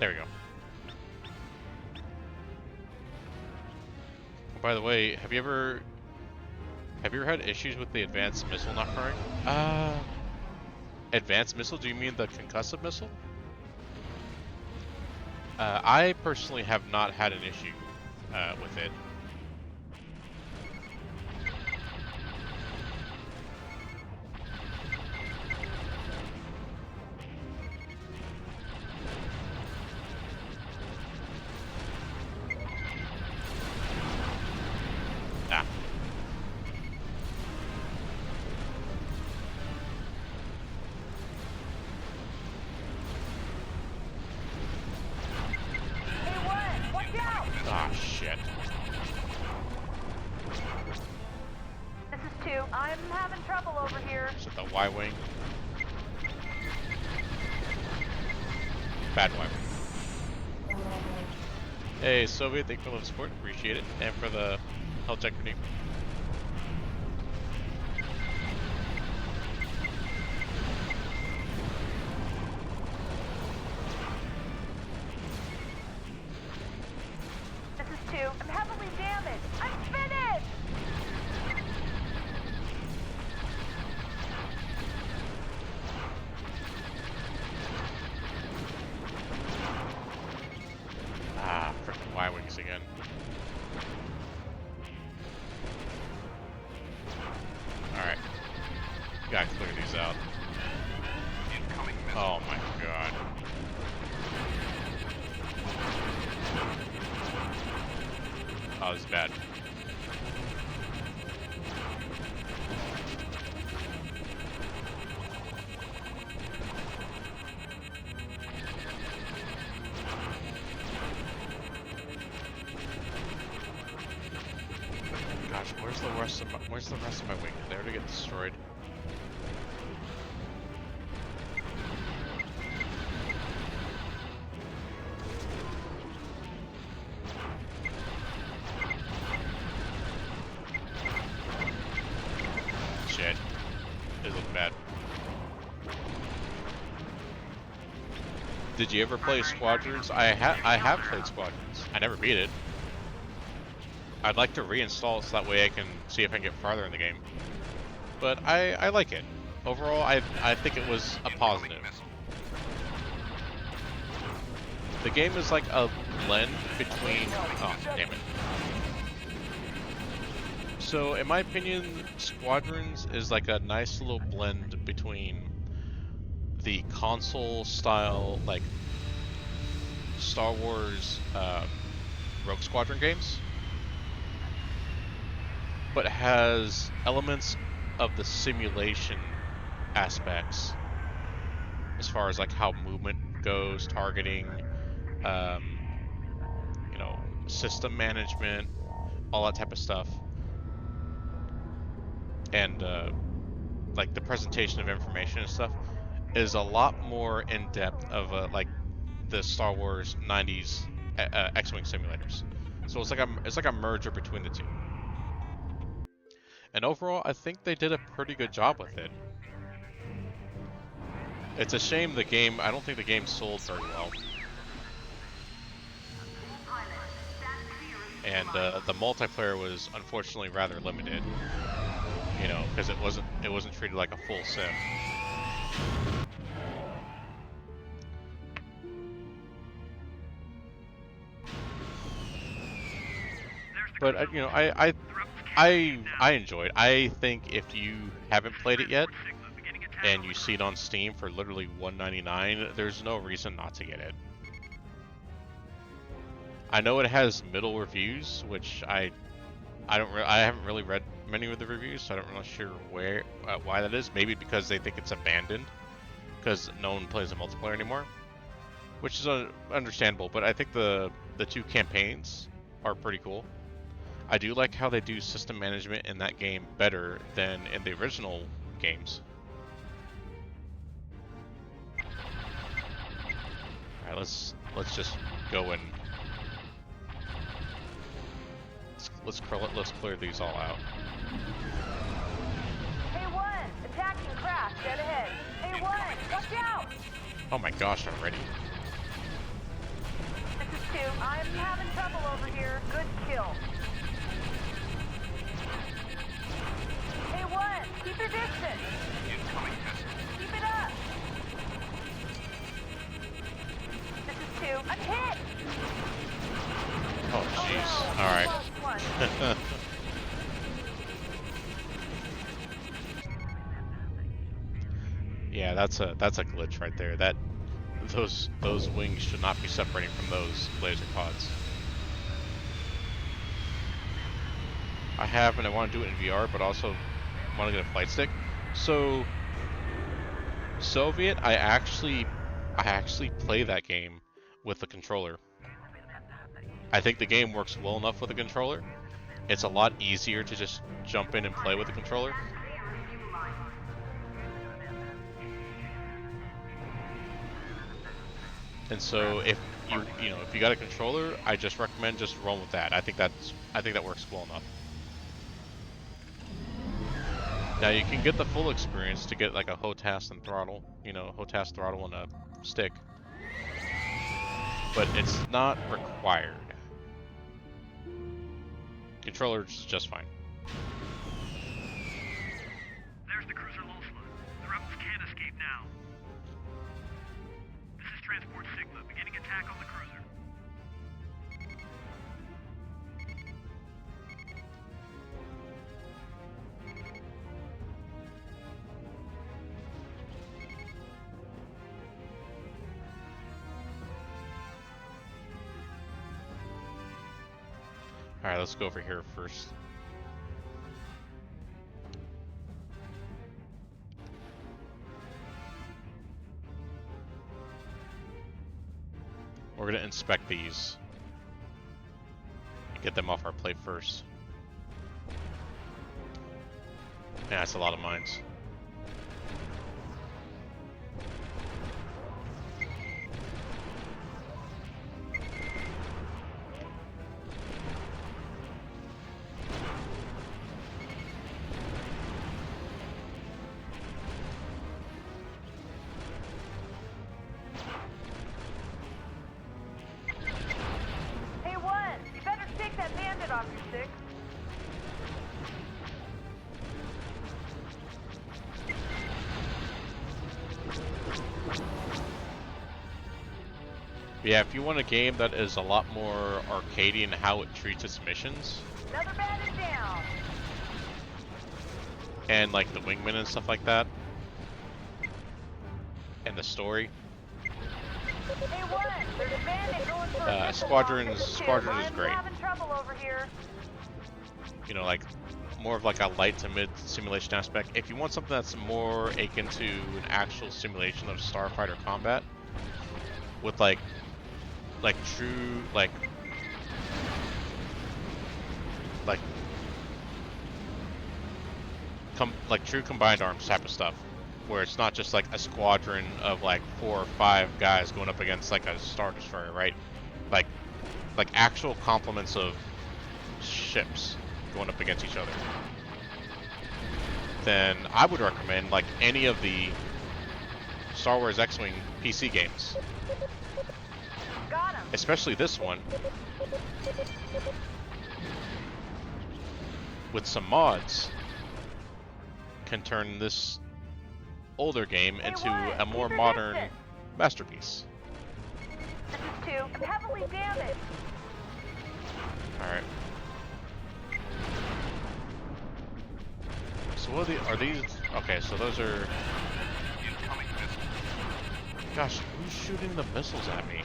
There we go. By the way, have you ever had issues with the advanced missile not firing? Advanced missile? Do you mean the concussive missile? I personally have not had an issue with it. Ah. E1, watch out! Ah, shit. This is 2. I'm having trouble over here. Is it the Y-wing? Bad Y-wing. Hey, Soviet, thank you for the support. Appreciate it. And for the health check redeem. This is 2. I'm heavily damaged. I'm finished! Ah, frickin' Y-wings again. Alright. Gotta clear these out. Incoming missile. Oh my god. Oh, this is bad. Gosh, where's the rest of my wing? Did they already get destroyed? Shit. This looks bad. Did you ever play Squadrons? I have played Squadrons. I never beat it. I'd like to reinstall it so that way I can see if I can get farther in the game. But I like it. Overall, I think it was a positive. The game is like a blend between... Oh, damn it. So, in my opinion, Squadrons is like a nice little blend between the console style, like Star Wars Rogue Squadron games, but has elements of the simulation aspects as far as like how movement goes, targeting, you know, system management, all that type of stuff. And like the presentation of information and stuff is a lot more in depth of like the Star Wars 90s X-wing simulators. So it's like a merger between the two. And overall, I think they did a pretty good job with it. It's a shame the game, I don't think the game sold very well. And the multiplayer was unfortunately rather limited. You know, because it wasn't treated like a full sim. But you know, I enjoyed. I think if you haven't played it yet and you see it on Steam for literally $1.99, there's no reason not to get it. I know it has middle reviews, which I haven't really read many of the reviews, so I don't really sure why that is. Maybe because they think it's abandoned because no one plays the multiplayer anymore, which is understandable. But I think the two campaigns are pretty cool. I do like how they do system management in that game better than in the original games. Alright, let's just go and let's clear these all out. A1, attacking craft dead ahead. A1, watch out! Oh my gosh, already. This is 2. I'm having trouble over here. Good kill. A1, keep your distance. Incoming pistol. Keep it up. This is 2. I'm hit. Oh jeez. No. Alright. Lost one. Yeah, that's a glitch right there. Those wings should not be separating from those laser pods. I have, and I want to do it in VR, but also want to get a flight stick. So Soviet, I actually play that game with the controller. I think the game works well enough with a controller. It's a lot easier to just jump in and play with the controller. And so if you got a controller, I just recommend just run with that. I think that works well enough. Now you can get the full experience to get like a HOTAS and throttle, HOTAS throttle and a stick, but it's not required. Controller is just fine. There's the cruiser Losla. The rebels can't escape now. This is Transport Sigma, beginning attack on the cruiser. Alright, let's go over here first. We're gonna inspect these. Get them off our plate first. Yeah, that's a lot of mines. off your stick. Yeah, if you want a game that is a lot more arcadey in how it treats its missions, Another bat is down. and like the wingmen and stuff like that, and the story, Hey, what? There's a bandit going for a missile Squadron launch. is I'm great. having trouble over here. you know, like more of like a light to mid simulation aspect. If you want something that's more akin to an actual simulation of starfighter combat, with like true like true combined arms type of stuff, where it's not just like a squadron of like 4 or 5 guys going up against like a star destroyer, right? Like actual complements of ships going up against each other. Then I would recommend like any of the Star Wars X-Wing PC games. Got him. Especially this one. With some mods, can turn this older game into a more modern masterpiece. This is 2. I'm heavily damaged. Alright. So what are these? Okay, so those are... Gosh, who's shooting the missiles at me?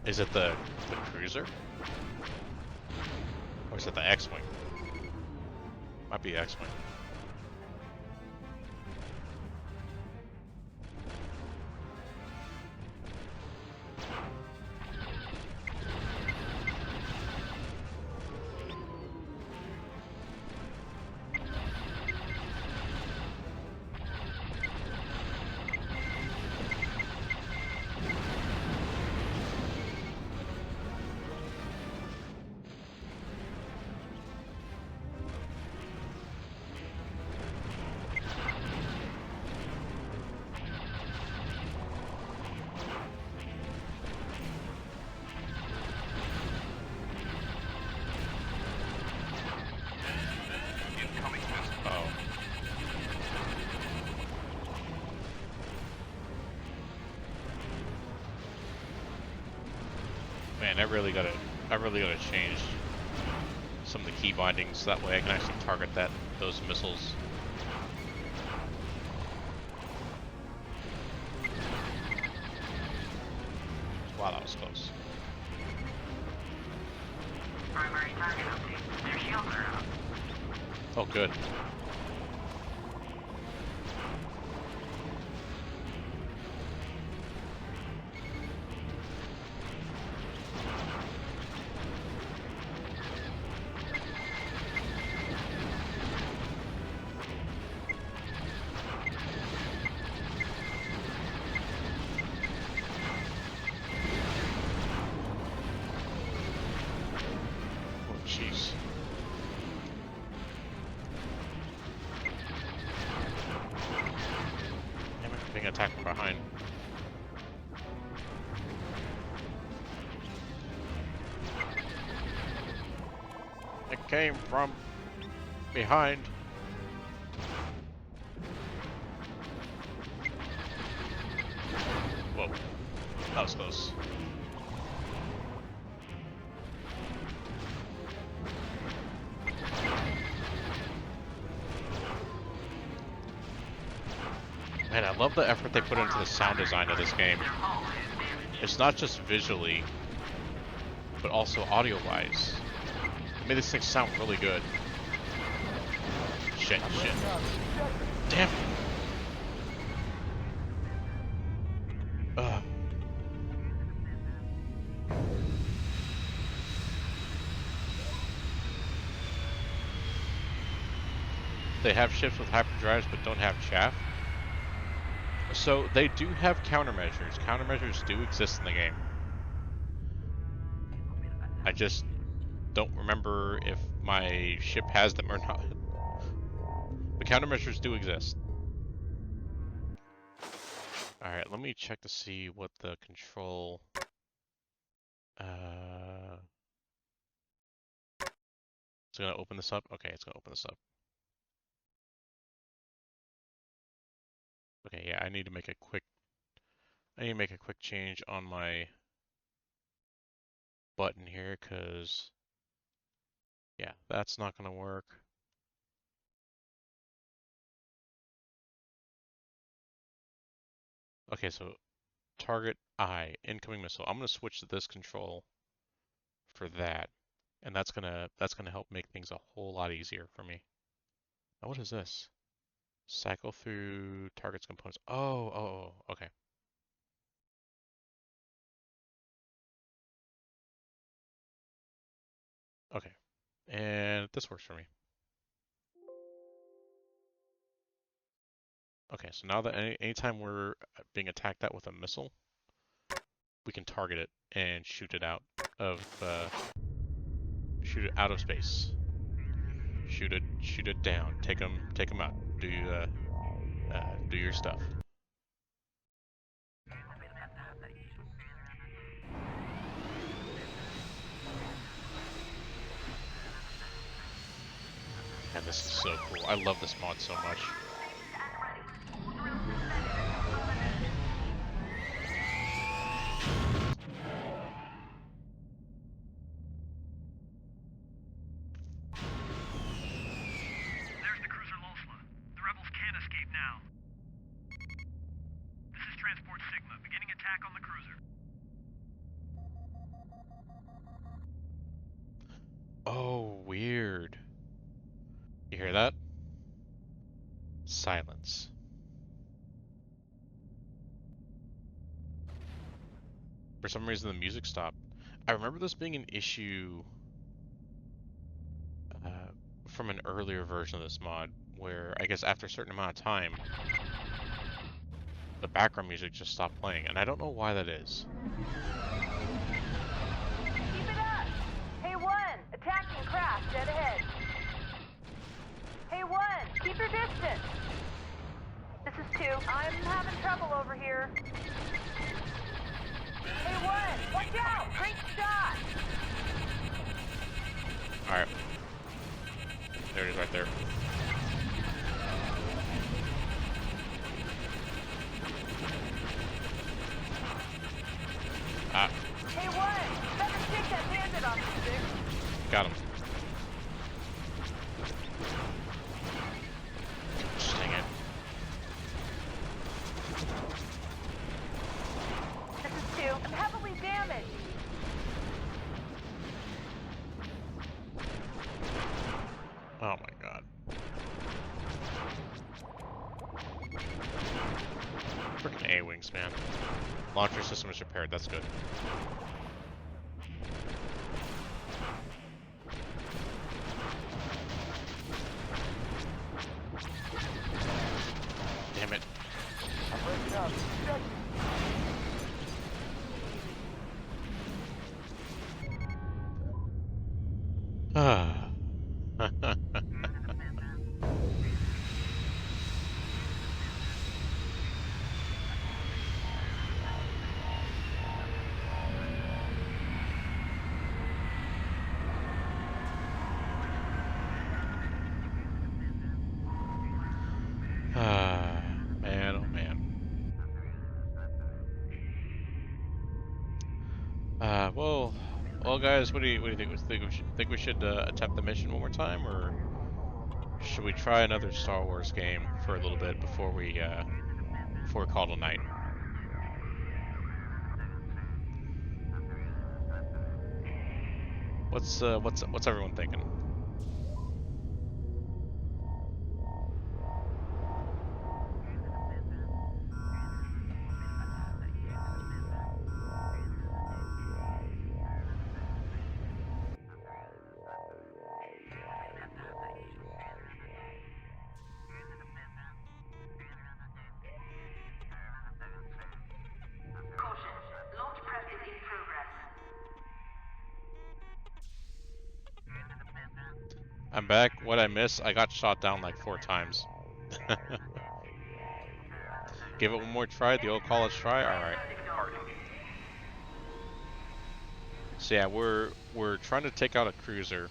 Is it the cruiser? Or is it the X-Wing? Might be X-Wing. Oh. Man, I really gotta change some of the key bindings so that way I can actually target those missiles. Wow, that was close. Primary target update. Their shields are up. Oh, good. Oh, jeez. Damn it, being attacked from behind. It came from behind. Whoa, that was close. Man, I love the effort they put into the sound design of this game. It's not just visually, but also audio-wise. It made this thing sound really good. Shit. Damn it. Ugh. They have ships with hyperdrives but don't have chaff. So they do have countermeasures. Countermeasures do exist in the game. I just don't remember if my ship has them or not. But countermeasures do exist. Alright, let me check to see what the control... It's gonna open this up? Okay, it's gonna open this up. Okay, yeah, I need to make a quick change on my button here, because yeah, that's not gonna work. Okay, so target I, incoming missile. I'm gonna switch to this control for that, and that's gonna help make things a whole lot easier for me. Now, what is this? Cycle through targets components. Oh, okay. Okay, and this works for me. Okay, so now that anytime we're being attacked at with a missile, we can target it and shoot it out of space. Shoot it down. Take them out. Do your stuff. And this is so cool. I love this mod so much. There's the cruiser Losla. The rebels can't escape now. This is Transport Sigma, beginning attack on the cruiser. Oh, weird. You hear that? Silence. For some reason, the music stopped. I remember this being an issue from an earlier version of this mod, where I guess after a certain amount of time, the background music just stopped playing, and I don't know why that is. Keep it up! Hey, 1! Attacking craft dead ahead. Hey, 1! Keep your distance! This is 2. I'm having trouble over here. Hey, 1! Watch out! Great shot! Alright. There it is right there. Ah. Hey, 1! Better take that bandit off the stick. Got him. Dang it. This is 2. I'm heavily damaged. Oh my god. Freaking A-Wings, man. Launcher system is repaired, that's good. Damn it. Ah. Man, oh man. Well, guys, what do you think? Think we should attempt the mission one more time, or should we try another Star Wars game for a little bit before we call it a night? What's everyone thinking? Caution. Launch prep is in progress. I'm back. What I missed? I got shot down like 4 times. Give it one more try. The old college try. All right. So yeah, we're trying to take out a cruiser,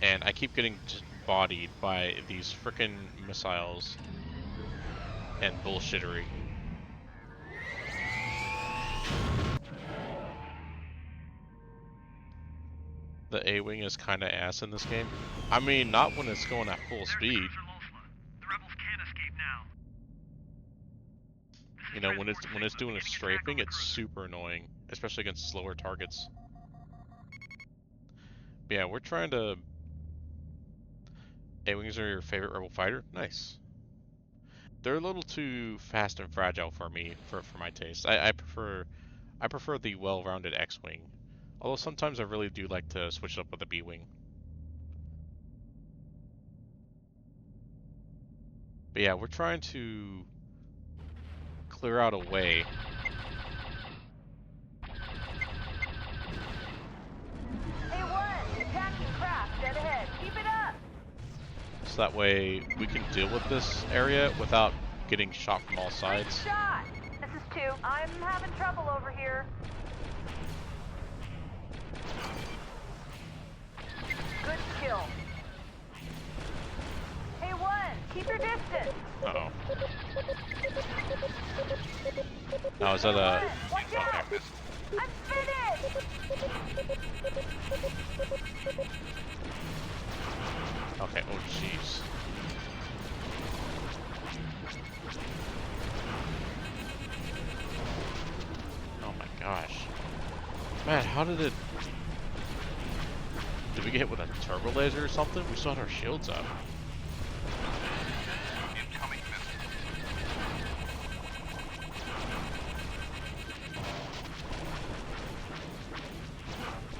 and I keep getting just bodied by these frickin' missiles and bullshittery. The A-Wing is kind of ass in this game. I mean, not when it's going at full speed. The rebels can't escape now. You know, when it's doing a strafing, it's super annoying, especially against slower targets. But yeah, we're trying to. A-Wings are your favorite rebel fighter? Nice. They're a little too fast and fragile for me, for my taste. I prefer the well-rounded X-Wing. Although sometimes I really do like to switch it up with a B-Wing. But yeah, we're trying to clear out a way. Hey, 1! Attacking craft dead ahead. Keep it up! So that way we can deal with this area without getting shot from all Great sides. shot! This is 2. I'm having trouble over here. Good kill. Hey, 1! Keep your distance! Uh-oh. Now is that a... Watch out! Okay. I'm finished! Okay, oh jeez. Oh my gosh. Man, how did it... Did we get hit with a turbo laser or something? We still had our shields up. Incoming missile.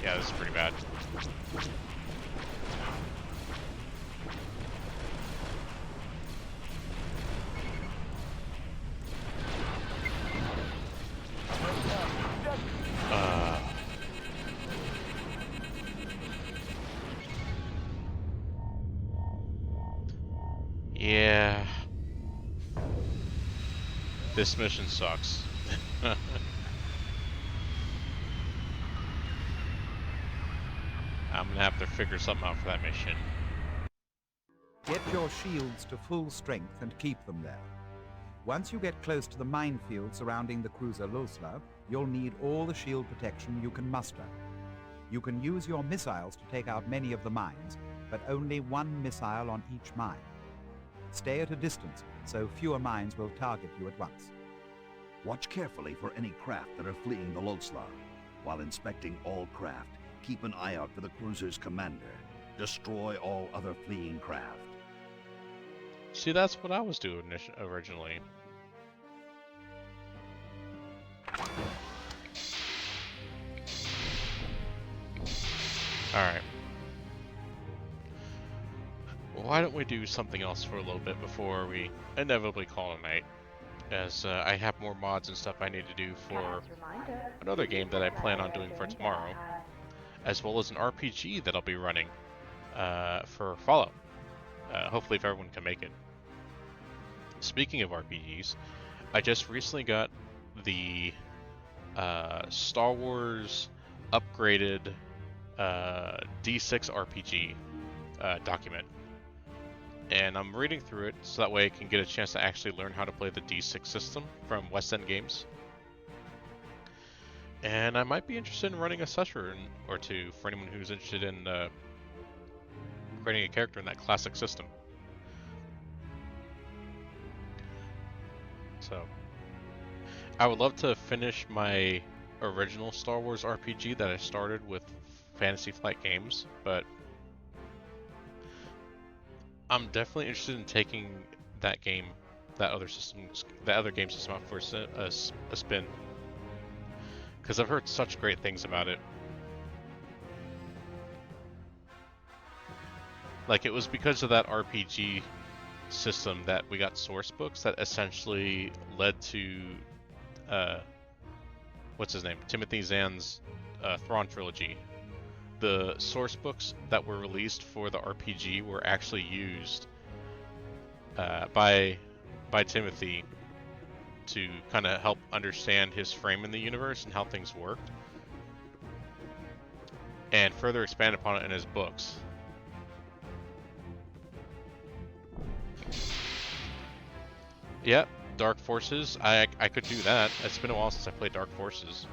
Yeah, this is pretty bad. Yeah. This mission sucks. I'm gonna have to figure something out for that mission. Get your shields to full strength and keep them there. Once you get close to the minefield surrounding the cruiser Losla, you'll need all the shield protection you can muster. You can use your missiles to take out many of the mines, but only one missile on each mine. Stay at a distance, so fewer mines will target you at once. Watch carefully for any craft that are fleeing the Losla. While inspecting all craft, keep an eye out for the cruiser's commander. Destroy all other fleeing craft. See, that's what I was doing originally. Alright. Why don't we do something else for a little bit before we inevitably call it a night? As I have more mods and stuff I need to do for another game that I plan on doing for tomorrow, as well as an RPG that I'll be running for Fallout. Hopefully if everyone can make it. Speaking of RPGs, I just recently got the Star Wars upgraded D6 RPG document. And I'm reading through it so that way I can get a chance to actually learn how to play the D6 system from West End Games. And I might be interested in running a session or two for anyone who's interested in creating a character in that classic system. So, I would love to finish my original Star Wars RPG that I started with Fantasy Flight Games, but I'm definitely interested in taking that game, that other game system out for a spin, because I've heard such great things about it. Like, it was because of that RPG system that we got source books that essentially led to what's his name? Timothy Zahn's Thrawn trilogy. The source books that were released for the RPG were actually used by Timothy to kind of help understand his frame in the universe and how things worked, and further expand upon it in his books. Yep, Dark Forces. I could do that. It's been a while since I played Dark Forces.